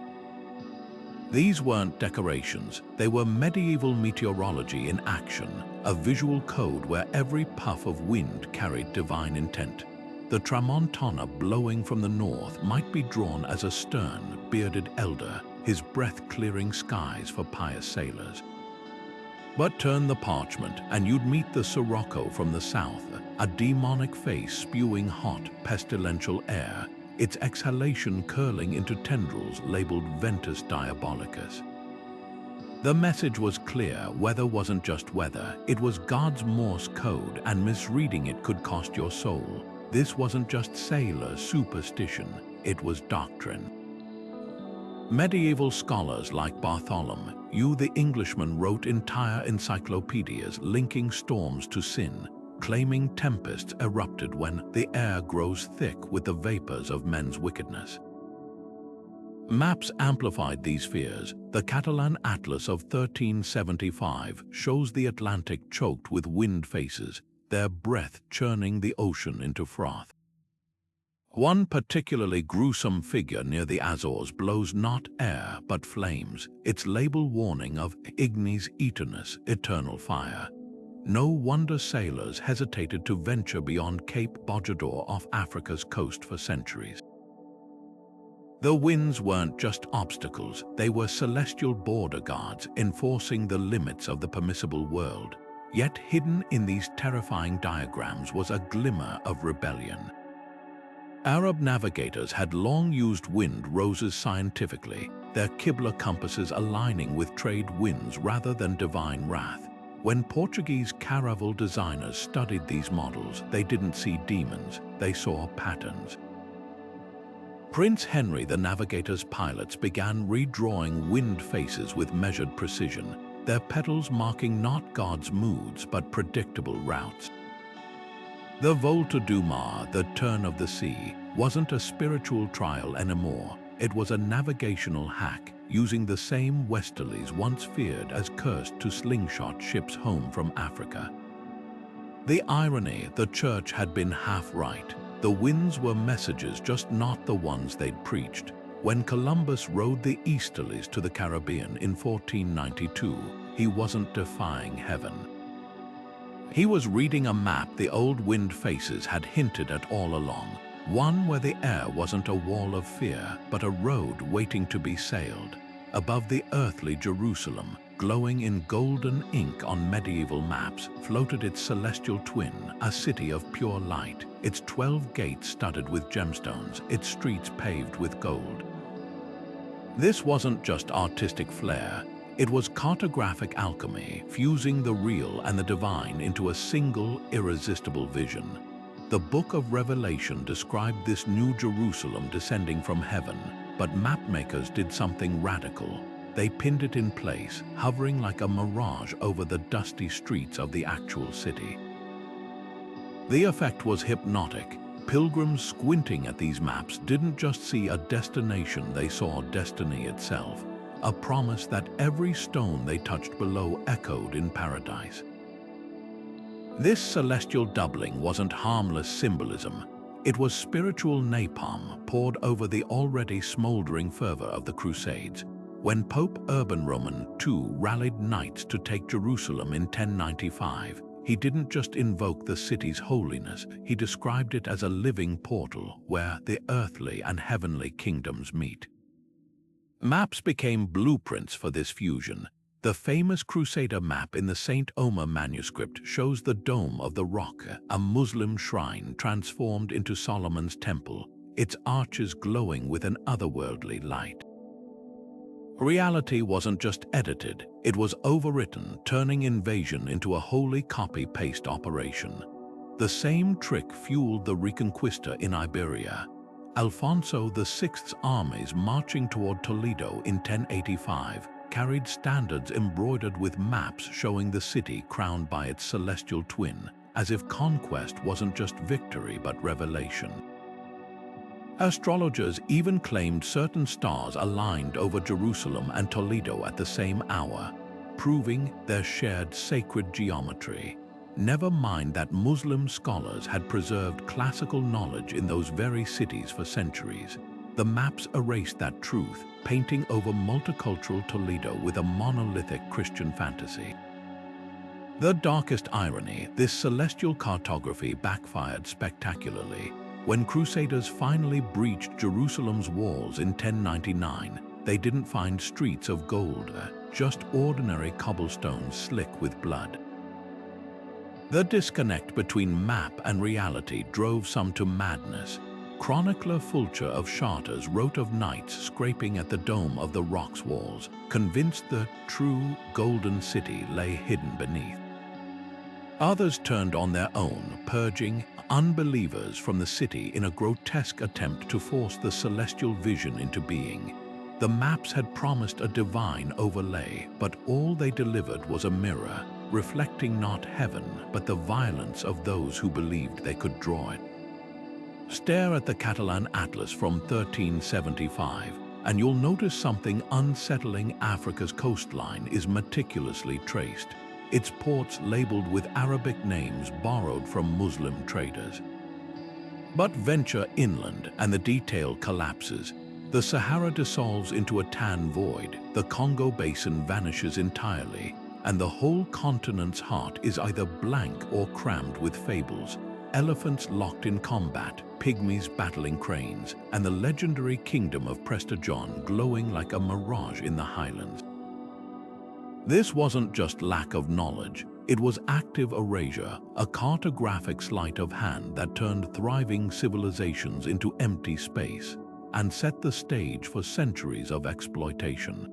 These weren't decorations, they were medieval meteorology in action, a visual code where every puff of wind carried divine intent. The tramontana blowing from the north might be drawn as a stern, bearded elder, his breath clearing skies for pious sailors. But turn the parchment and you'd meet the sirocco from the south, a demonic face spewing hot, pestilential air, its exhalation curling into tendrils labeled Ventus Diabolicus. The message was clear: weather wasn't just weather, it was God's Morse code, and misreading it could cost your soul. This wasn't just sailor superstition, it was doctrine. Medieval scholars like Bartholomew the Englishman wrote entire encyclopedias linking storms to sin, claiming tempests erupted when the air grows thick with the vapors of men's wickedness. Maps amplified these fears. The Catalan Atlas of 1375 shows the Atlantic choked with wind faces, their breath churning the ocean into froth. One particularly gruesome figure near the Azores blows not air but flames, its label warning of ignis eternus, eternal fire. No wonder sailors hesitated to venture beyond Cape Bojador off Africa's coast for centuries. The winds weren't just obstacles, they were celestial border guards enforcing the limits of the permissible world. Yet hidden in these terrifying diagrams was a glimmer of rebellion. Arab navigators had long used wind roses scientifically, their Qibla compasses aligning with trade winds rather than divine wrath. When Portuguese caravel designers studied these models, they didn't see demons, they saw patterns. Prince Henry the Navigator's pilots began redrawing wind faces with measured precision, their petals marking not God's moods but predictable routes. The vol to du mar, the turn of the sea, wasn't a spiritual trial anymore. It was a navigational hack, using the same westerlies once feared as cursed to slingshot ships home from Africa. The irony: the church had been half right. The winds were messages, just not the ones they'd preached. When Columbus rode the easterlies to the Caribbean in 1492, he wasn't defying heaven. He was reading a map the old wind faces had hinted at all along, one where the air wasn't a wall of fear, but a road waiting to be sailed. Above the earthly Jerusalem, glowing in golden ink on medieval maps, floated its celestial twin, a city of pure light, its 12 gates studded with gemstones, its streets paved with gold. This wasn't just artistic flair, it was cartographic alchemy, fusing the real and the divine into a single, irresistible vision. The Book of Revelation described this new Jerusalem descending from heaven, but mapmakers did something radical. They pinned it in place, hovering like a mirage over the dusty streets of the actual city. The effect was hypnotic. Pilgrims squinting at these maps didn't just see a destination, they saw destiny itself, a promise that every stone they touched below echoed in paradise. This celestial doubling wasn't harmless symbolism. It was spiritual napalm poured over the already smoldering fervor of the Crusades. When Pope Urban Roman II rallied knights to take Jerusalem in 1095, he didn't just invoke the city's holiness, he described it as a living portal where the earthly and heavenly kingdoms meet. Maps became blueprints for this fusion. The famous Crusader map in the St. Omer manuscript shows the Dome of the Rock, a Muslim shrine transformed into Solomon's temple, its arches glowing with an otherworldly light. Reality wasn't just edited, it was overwritten, turning invasion into a holy copy-paste operation. The same trick fueled the Reconquista in Iberia. Alfonso VI's armies marching toward Toledo in 1085 carried standards embroidered with maps showing the city crowned by its celestial twin, as if conquest wasn't just victory but revelation. Astrologers even claimed certain stars aligned over Jerusalem and Toledo at the same hour, proving their shared sacred geometry. Never mind that Muslim scholars had preserved classical knowledge in those very cities for centuries. The maps erased that truth, painting over multicultural Toledo with a monolithic Christian fantasy. The darkest irony: this celestial cartography backfired spectacularly. When Crusaders finally breached Jerusalem's walls in 1099, they didn't find streets of gold, just ordinary cobblestones slick with blood. The disconnect between map and reality drove some to madness. Chronicler Fulcher of Chartres wrote of knights scraping at the dome of the rock's walls, convinced the true golden city lay hidden beneath. Others turned on their own, purging unbelievers from the city in a grotesque attempt to force the celestial vision into being. The maps had promised a divine overlay, but all they delivered was a mirror, reflecting not heaven, but the violence of those who believed they could draw it. Stare at the Catalan Atlas from 1375, and you'll notice something unsettling. Africa's coastline is meticulously traced, its ports labeled with Arabic names borrowed from Muslim traders. But venture inland and the detail collapses. The Sahara dissolves into a tan void, the Congo Basin vanishes entirely, and the whole continent's heart is either blank or crammed with fables. Elephants locked in combat, pygmies battling cranes, and the legendary kingdom of Prester John glowing like a mirage in the highlands. This wasn't just lack of knowledge, it was active erasure, a cartographic sleight of hand that turned thriving civilizations into empty space and set the stage for centuries of exploitation.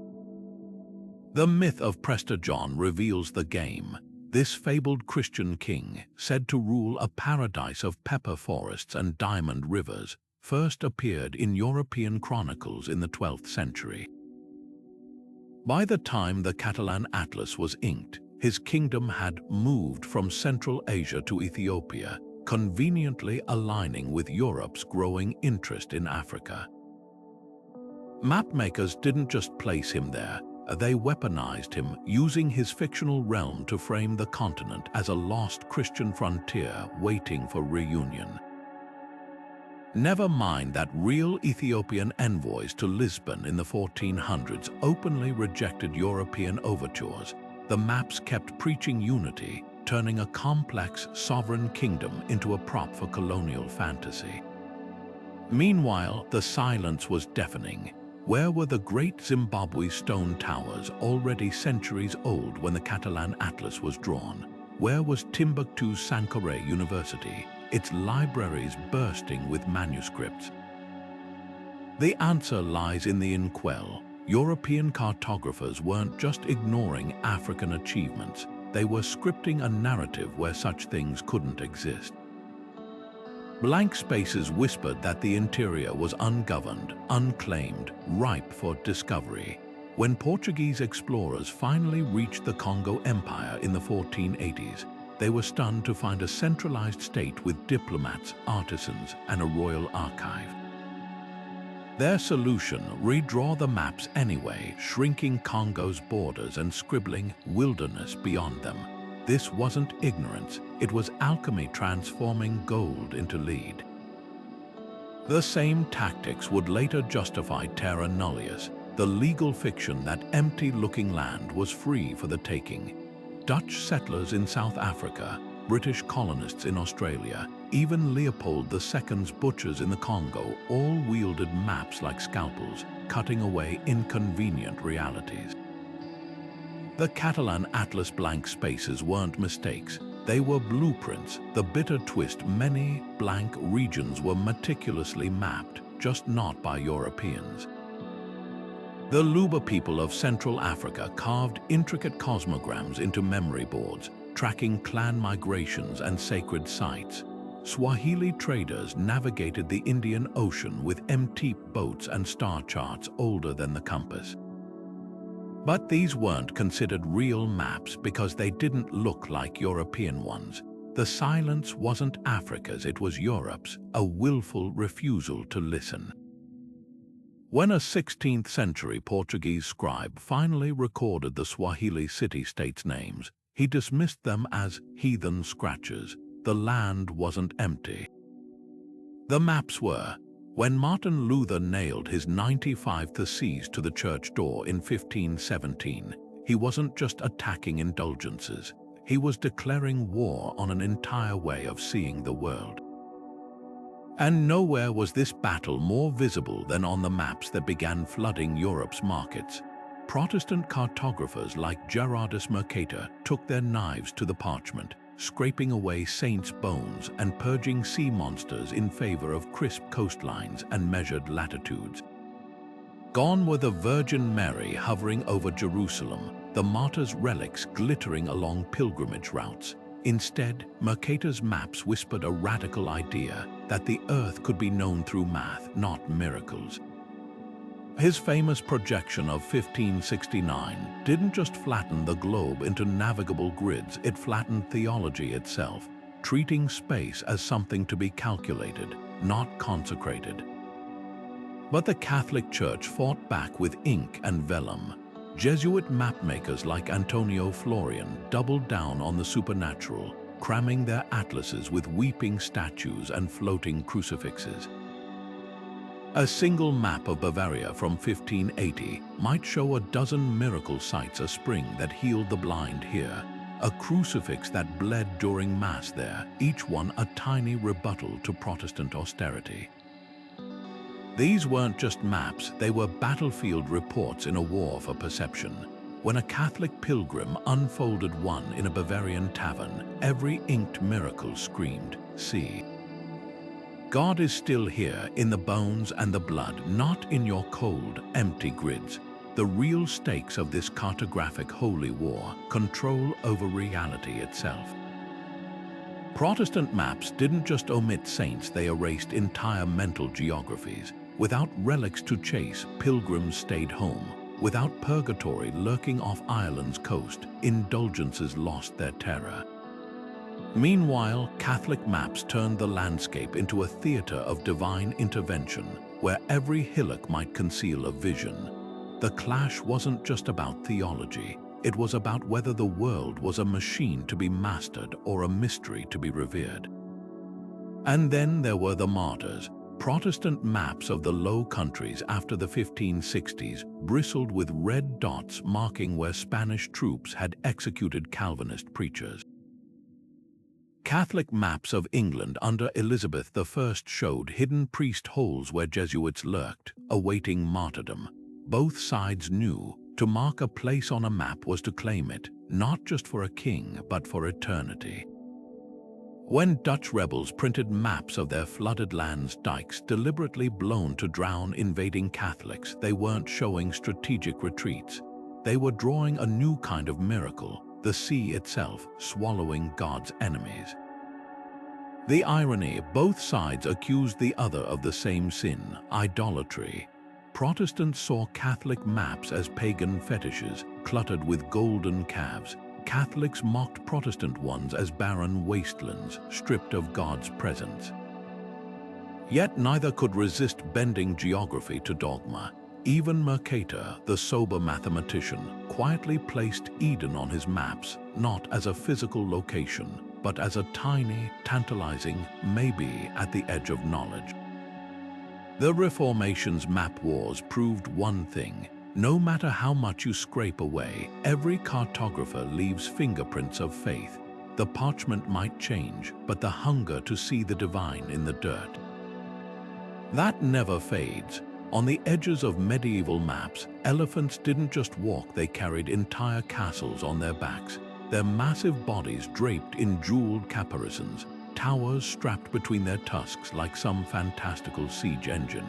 The myth of Prester John reveals the game. This fabled Christian king, said to rule a paradise of pepper forests and diamond rivers, first appeared in European chronicles in the 12th century. By the time the Catalan Atlas was inked, his kingdom had moved from Central Asia to Ethiopia, conveniently aligning with Europe's growing interest in Africa. Mapmakers didn't just place him there, they weaponized him, using his fictional realm to frame the continent as a lost Christian frontier waiting for reunion. Never mind that real Ethiopian envoys to Lisbon in the 1400s openly rejected European overtures. The maps kept preaching unity, turning a complex sovereign kingdom into a prop for colonial fantasy. Meanwhile, the silence was deafening. Where were the great Zimbabwe stone towers already centuries old when the Catalan Atlas was drawn? Where was Timbuktu's Sankore University, its libraries bursting with manuscripts? The answer lies in the inkwell. European cartographers weren't just ignoring African achievements, they were scripting a narrative where such things couldn't exist. Blank spaces whispered that the interior was ungoverned, unclaimed, ripe for discovery. When Portuguese explorers finally reached the Congo Empire in the 1480s, they were stunned to find a centralized state with diplomats, artisans, and a royal archive. Their solution: redraw the maps anyway, shrinking Congo's borders and scribbling wilderness beyond them. This wasn't ignorance, it was alchemy transforming gold into lead. The same tactics would later justify terra nullius, the legal fiction that empty-looking land was free for the taking. Dutch settlers in South Africa, British colonists in Australia, even Leopold II's butchers in the Congo all wielded maps like scalpels, cutting away inconvenient realities. The Catalan Atlas blank spaces weren't mistakes, they were blueprints. The bitter twist: many blank regions were meticulously mapped, just not by Europeans. The Luba people of Central Africa carved intricate cosmograms into memory boards, tracking clan migrations and sacred sites. Swahili traders navigated the Indian Ocean with empty boats and star charts older than the compass. But these weren't considered real maps because they didn't look like European ones. The silence wasn't Africa's, it was Europe's, a willful refusal to listen. When a 16th century Portuguese scribe finally recorded the Swahili city-states' names, he dismissed them as heathen scratches. The land wasn't empty. The maps were. When Martin Luther nailed his 95 Theses to the church door in 1517, he wasn't just attacking indulgences, he was declaring war on an entire way of seeing the world. And nowhere was this battle more visible than on the maps that began flooding Europe's markets. Protestant cartographers like Gerardus Mercator took their knives to the parchment, scraping away saints' bones and purging sea monsters in favor of crisp coastlines and measured latitudes. Gone were the Virgin Mary hovering over Jerusalem, the martyrs' relics glittering along pilgrimage routes. Instead, Mercator's maps whispered a radical idea that the earth could be known through math, not miracles. His famous projection of 1569 didn't just flatten the globe into navigable grids, it flattened theology itself, treating space as something to be calculated, not consecrated. But the Catholic Church fought back with ink and vellum. Jesuit mapmakers like Antonio Florian doubled down on the supernatural, cramming their atlases with weeping statues and floating crucifixes. A single map of Bavaria from 1580 might show a dozen miracle sites: a spring that healed the blind here, a crucifix that bled during Mass there, each one a tiny rebuttal to Protestant austerity. These weren't just maps, they were battlefield reports in a war for perception. When a Catholic pilgrim unfolded one in a Bavarian tavern, every inked miracle screamed, "See." God is still here in the bones and the blood, not in your cold, empty grids. The real stakes of this cartographic holy war: control over reality itself. Protestant maps didn't just omit saints, they erased entire mental geographies. Without relics to chase, pilgrims stayed home. Without Purgatory lurking off Ireland's coast, indulgences lost their terror. Meanwhile, Catholic maps turned the landscape into a theater of divine intervention, where every hillock might conceal a vision. The clash wasn't just about theology, it was about whether the world was a machine to be mastered or a mystery to be revered. And then there were the martyrs. Protestant maps of the Low Countries after the 1560s bristled with red dots marking where Spanish troops had executed Calvinist preachers. Catholic maps of England under Elizabeth I showed hidden priest holes where Jesuits lurked, awaiting martyrdom. Both sides knew to mark a place on a map was to claim it, not just for a king, but for eternity. When Dutch rebels printed maps of their flooded lands, dikes deliberately blown to drown invading Catholics, they weren't showing strategic retreats. They were drawing a new kind of miracle, the sea itself swallowing God's enemies. The irony: both sides accused the other of the same sin, idolatry. Protestants saw Catholic maps as pagan fetishes, cluttered with golden calves. Catholics mocked Protestant ones as barren wastelands, stripped of God's presence. Yet neither could resist bending geography to dogma. Even Mercator, the sober mathematician, quietly placed Eden on his maps, not as a physical location, but as a tiny, tantalizing maybe at the edge of knowledge. The Reformation's map wars proved one thing: no matter how much you scrape away, every cartographer leaves fingerprints of faith. The parchment might change, but the hunger to see the divine in the dirt, that never fades. On the edges of medieval maps, elephants didn't just walk, they carried entire castles on their backs, their massive bodies draped in jeweled caparisons, towers strapped between their tusks like some fantastical siege engine.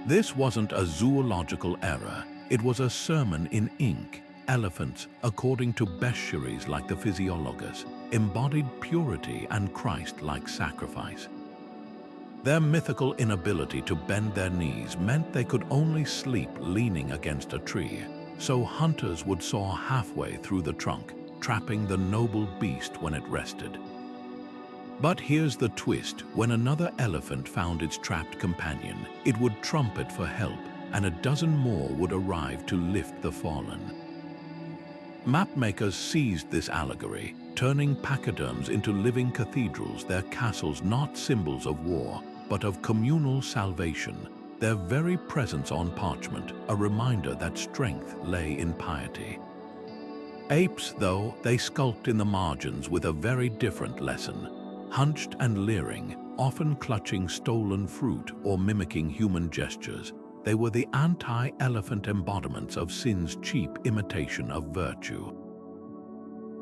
This wasn't a zoological error, it was a sermon in ink. Elephants, according to bestiaries like the Physiologus, embodied purity and Christ-like sacrifice. Their mythical inability to bend their knees meant they could only sleep leaning against a tree, so hunters would saw halfway through the trunk, trapping the noble beast when it rested. But here's the twist: when another elephant found its trapped companion, it would trumpet for help, and a dozen more would arrive to lift the fallen. Mapmakers seized this allegory, turning pachyderms into living cathedrals, their castles not symbols of war, but of communal salvation, their very presence on parchment, a reminder that strength lay in piety. Apes, though, they skulked in the margins with a very different lesson. Hunched and leering, often clutching stolen fruit or mimicking human gestures, They were the anti-elephant embodiments of sin's cheap imitation of virtue.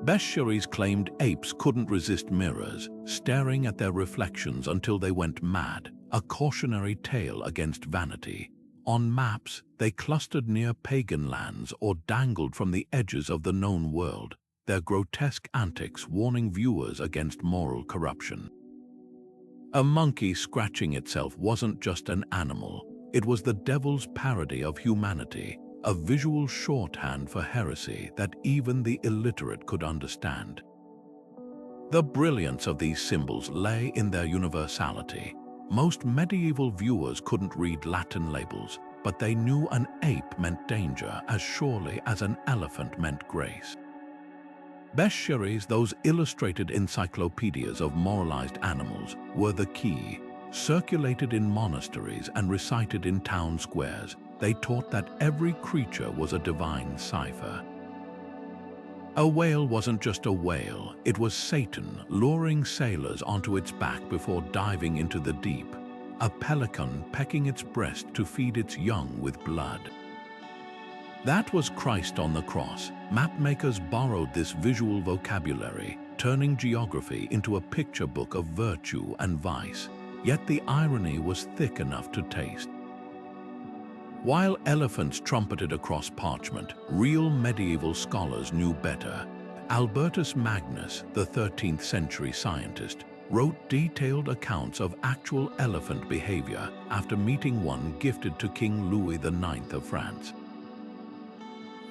Bestiaries claimed apes couldn't resist mirrors, staring at their reflections until they went mad, a cautionary tale against vanity. On maps, they clustered near pagan lands or dangled from the edges of the known world, their grotesque antics warning viewers against moral corruption. A monkey scratching itself wasn't just an animal, it was the devil's parody of humanity, a visual shorthand for heresy that even the illiterate could understand. The brilliance of these symbols lay in their universality. Most medieval viewers couldn't read Latin labels, but they knew an ape meant danger as surely as an elephant meant grace. Bestiaries, those illustrated encyclopedias of moralized animals, were the key. Circulated in monasteries and recited in town squares, they taught that every creature was a divine cipher. A whale wasn't just a whale, it was Satan luring sailors onto its back before diving into the deep, a pelican pecking its breast to feed its young with blood. That was Christ on the cross. Mapmakers borrowed this visual vocabulary, turning geography into a picture book of virtue and vice, yet the irony was thick enough to taste. While elephants trumpeted across parchment, real medieval scholars knew better. Albertus Magnus, the 13th century scientist, wrote detailed accounts of actual elephant behavior after meeting one gifted to King Louis IX of France.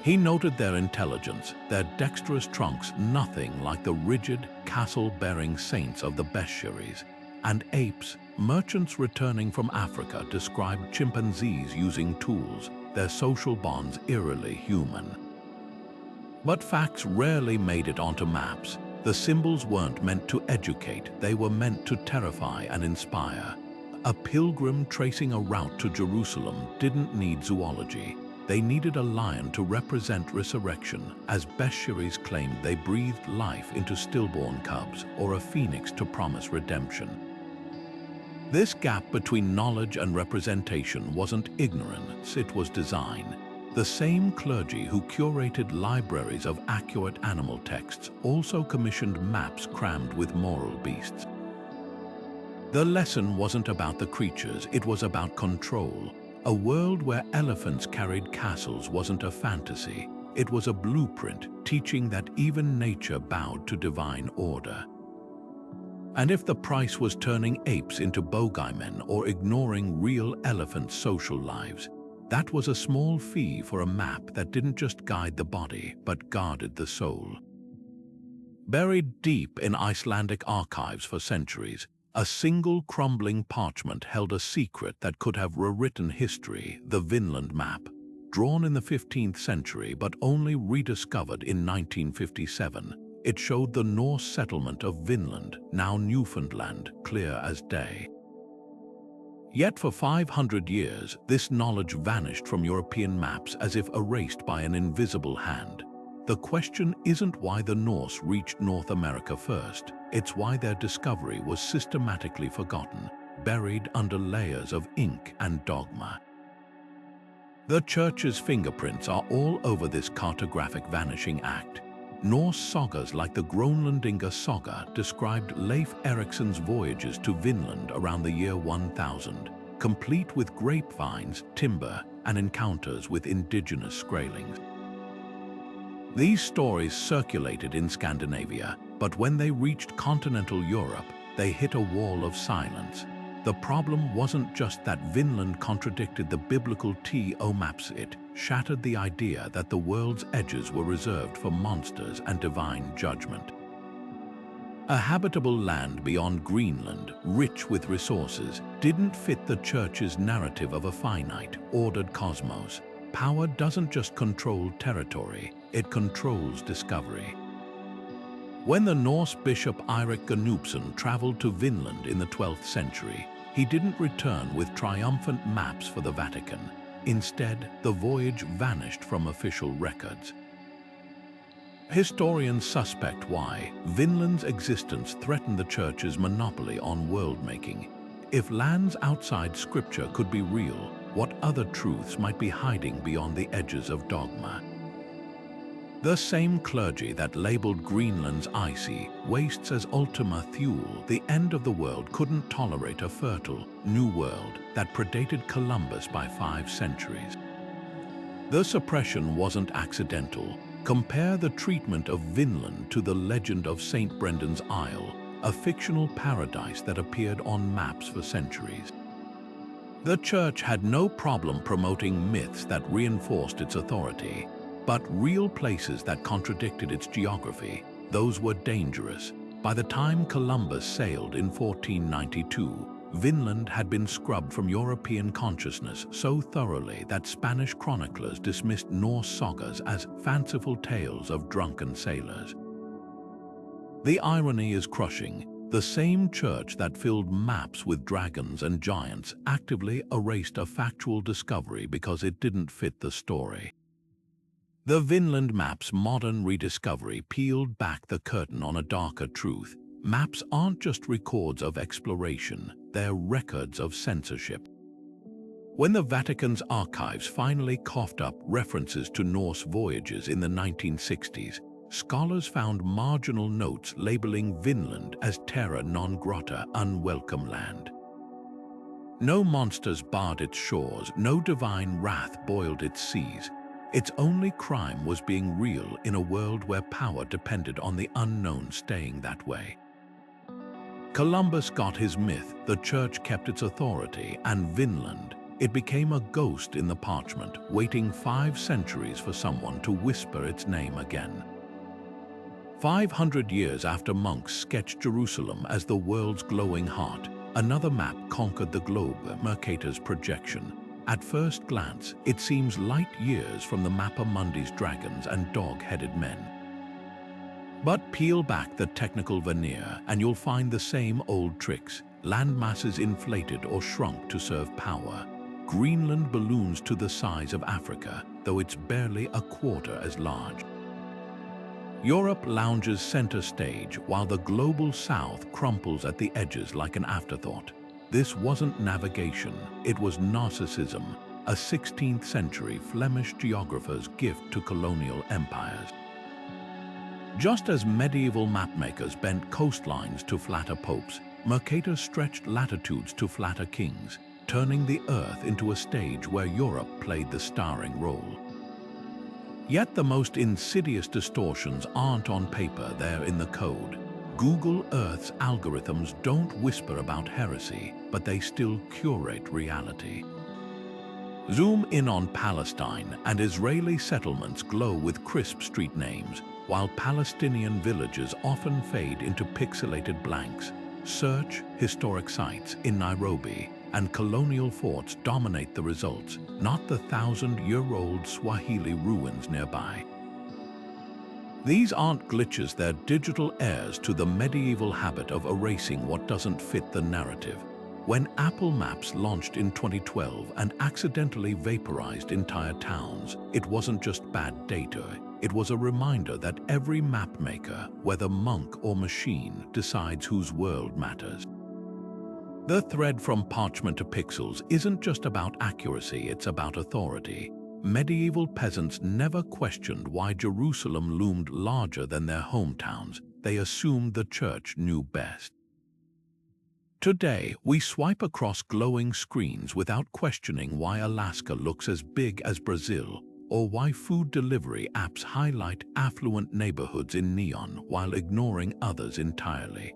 He noted their intelligence, their dexterous trunks nothing like the rigid, castle-bearing saints of the bestiaries, and apes. Merchants returning from Africa described chimpanzees using tools, their social bonds eerily human. But facts rarely made it onto maps. The symbols weren't meant to educate, they were meant to terrify and inspire. A pilgrim tracing a route to Jerusalem didn't need zoology. They needed a lion to represent resurrection, as bestiaries claimed they breathed life into stillborn cubs, or a phoenix to promise redemption. This gap between knowledge and representation wasn't ignorance, it was design. The same clergy who curated libraries of accurate animal texts also commissioned maps crammed with moral beasts. The lesson wasn't about the creatures, it was about control. A world where elephants carried castles wasn't a fantasy, it was a blueprint teaching that even nature bowed to divine order. And if the price was turning apes into bogeymen or ignoring real elephants' social lives, that was a small fee for a map that didn't just guide the body, but guarded the soul. Buried deep in Icelandic archives for centuries, a single crumbling parchment held a secret that could have rewritten history, the Vineland map. Drawn in the 15th century but only rediscovered in 1957, it showed the Norse settlement of Vineland, now Newfoundland, clear as day. Yet for 500 years, this knowledge vanished from European maps as if erased by an invisible hand. The question isn't why the Norse reached North America first, it's why their discovery was systematically forgotten, buried under layers of ink and dogma. The Church's fingerprints are all over this cartographic vanishing act. Norse sagas like the Grönlandinga saga described Leif Eriksson's voyages to Vineland around the year 1000, complete with grapevines, timber, and encounters with indigenous Skraelings. These stories circulated in Scandinavia, but when they reached continental Europe, they hit a wall of silence. The problem wasn't just that Vineland contradicted the biblical T.O. maps, it shattered the idea that the world's edges were reserved for monsters and divine judgment. A habitable land beyond Greenland, rich with resources, didn't fit the Church's narrative of a finite, ordered cosmos. Power doesn't just control territory, it controls discovery. When the Norse bishop Eirik Gnupsson traveled to Vineland in the 12th century, he didn't return with triumphant maps for the Vatican. Instead, the voyage vanished from official records. Historians suspect why Vineland's existence threatened the Church's monopoly on world-making. If lands outside Scripture could be real, what other truths might be hiding beyond the edges of dogma. The same clergy that labeled Greenland's icy wastes as Ultima Thule, the end of the world, couldn't tolerate a fertile, new world that predated Columbus by 5 centuries. The suppression wasn't accidental. Compare the treatment of Vineland to the legend of St. Brendan's Isle, a fictional paradise that appeared on maps for centuries. The Church had no problem promoting myths that reinforced its authority, but real places that contradicted its geography, those were dangerous. By the time Columbus sailed in 1492, Vineland had been scrubbed from European consciousness so thoroughly that Spanish chroniclers dismissed Norse sagas as fanciful tales of drunken sailors. The irony is crushing. The same Church that filled maps with dragons and giants actively erased a factual discovery because it didn't fit the story. The Vineland map's modern rediscovery peeled back the curtain on a darker truth. Maps aren't just records of exploration, they're records of censorship. When the Vatican's archives finally coughed up references to Norse voyages in the 1960s, scholars found marginal notes labeling Vineland as terra non grata, unwelcome land. No monsters barred its shores, no divine wrath boiled its seas. Its only crime was being real in a world where power depended on the unknown staying that way. Columbus got his myth, the Church kept its authority, and Vineland, it became a ghost in the parchment, waiting 5 centuries for someone to whisper its name again. 500 years after monks sketched Jerusalem as the world's glowing heart, another map conquered the globe, Mercator's projection. At first glance, it seems light years from the Mappa Mundi's dragons and dog-headed men. But peel back the technical veneer and you'll find the same old tricks: landmasses inflated or shrunk to serve power. Greenland balloons to the size of Africa, though it's barely a quarter as large. Europe lounges center stage while the global south crumples at the edges like an afterthought. This wasn't navigation, it was narcissism, a 16th century Flemish geographer's gift to colonial empires. Just as medieval mapmakers bent coastlines to flatter popes, Mercator stretched latitudes to flatter kings, turning the earth into a stage where Europe played the starring role. Yet the most insidious distortions aren't on paper, they're in the code. Google Earth's algorithms don't whisper about heresy, but they still curate reality. Zoom in on Palestine and Israeli settlements glow with crisp street names, while Palestinian villages often fade into pixelated blanks. Search historic sites in Nairobi, and colonial forts dominate the results, not the 1,000-year-old Swahili ruins nearby. These aren't glitches, they're digital heirs to the medieval habit of erasing what doesn't fit the narrative. When Apple Maps launched in 2012 and accidentally vaporized entire towns, it wasn't just bad data, it was a reminder that every mapmaker, whether monk or machine, decides whose world matters. The thread from parchment to pixels isn't just about accuracy, it's about authority. Medieval peasants never questioned why Jerusalem loomed larger than their hometowns. They assumed the Church knew best. Today, we swipe across glowing screens without questioning why Alaska looks as big as Brazil, or why food delivery apps highlight affluent neighborhoods in neon while ignoring others entirely.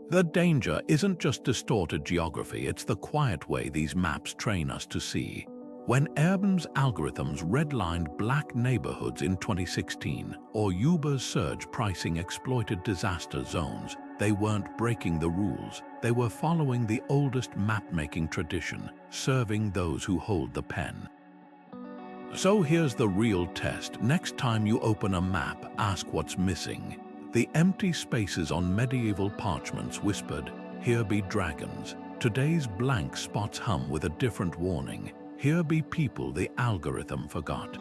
The danger isn't just distorted geography, it's the quiet way these maps train us to see. When Airbnb's algorithms redlined black neighborhoods in 2016, or Uber's surge pricing exploited disaster zones, they weren't breaking the rules, they were following the oldest map-making tradition, serving those who hold the pen. So here's the real test. Next time you open a map, ask what's missing. The empty spaces on medieval parchments whispered, "Here be dragons." Today's blank spots hum with a different warning. Here be people the algorithm forgot.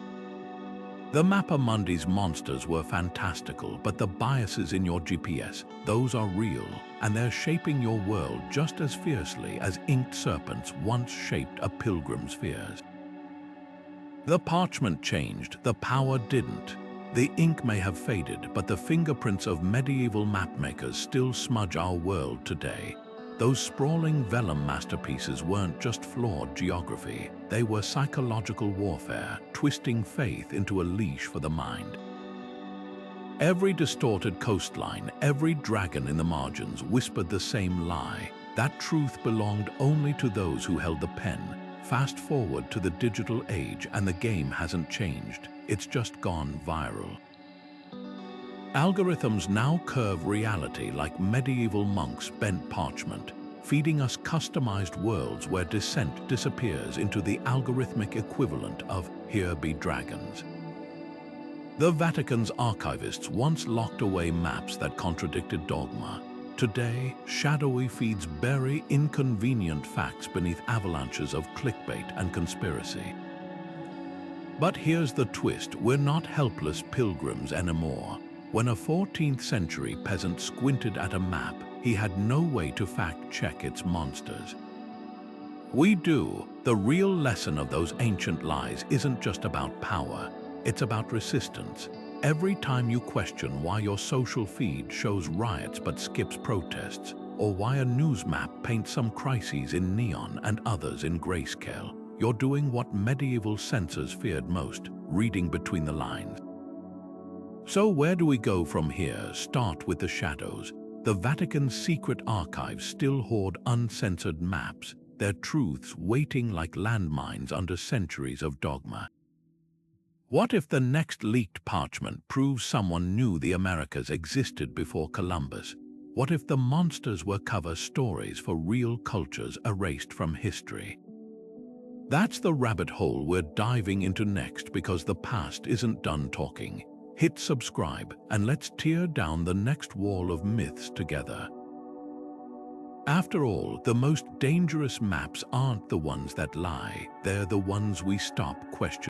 The Mappa Mundi's monsters were fantastical, but the biases in your GPS, those are real, and they're shaping your world just as fiercely as inked serpents once shaped a pilgrim's fears. The parchment changed, the power didn't. The ink may have faded, but the fingerprints of medieval mapmakers still smudge our world today. Those sprawling vellum masterpieces weren't just flawed geography, they were psychological warfare, twisting faith into a leash for the mind. Every distorted coastline, every dragon in the margins whispered the same lie. That truth belonged only to those who held the pen. Fast forward to the digital age and the game hasn't changed, it's just gone viral. Algorithms now curve reality like medieval monks bent parchment, feeding us customized worlds where dissent disappears into the algorithmic equivalent of "here be dragons." The Vatican's archivists once locked away maps that contradicted dogma. Today, shadowy feeds bury inconvenient facts beneath avalanches of clickbait and conspiracy. But here's the twist, we're not helpless pilgrims anymore. When a 14th century peasant squinted at a map, he had no way to fact-check its monsters. We do. The real lesson of those ancient lies isn't just about power, it's about resistance. Every time you question why your social feed shows riots but skips protests, or why a news map paints some crises in neon and others in grayscale, you're doing what medieval censors feared most, reading between the lines. So where do we go from here? Start with the shadows. The Vatican's secret archives still hoard uncensored maps, their truths waiting like landmines under centuries of dogma. What if the next leaked parchment proves someone knew the Americas existed before Columbus? What if the monsters were cover stories for real cultures erased from history? That's the rabbit hole we're diving into next, because the past isn't done talking. Hit subscribe and let's tear down the next wall of myths together. After all, the most dangerous maps aren't the ones that lie, they're the ones we stop questioning.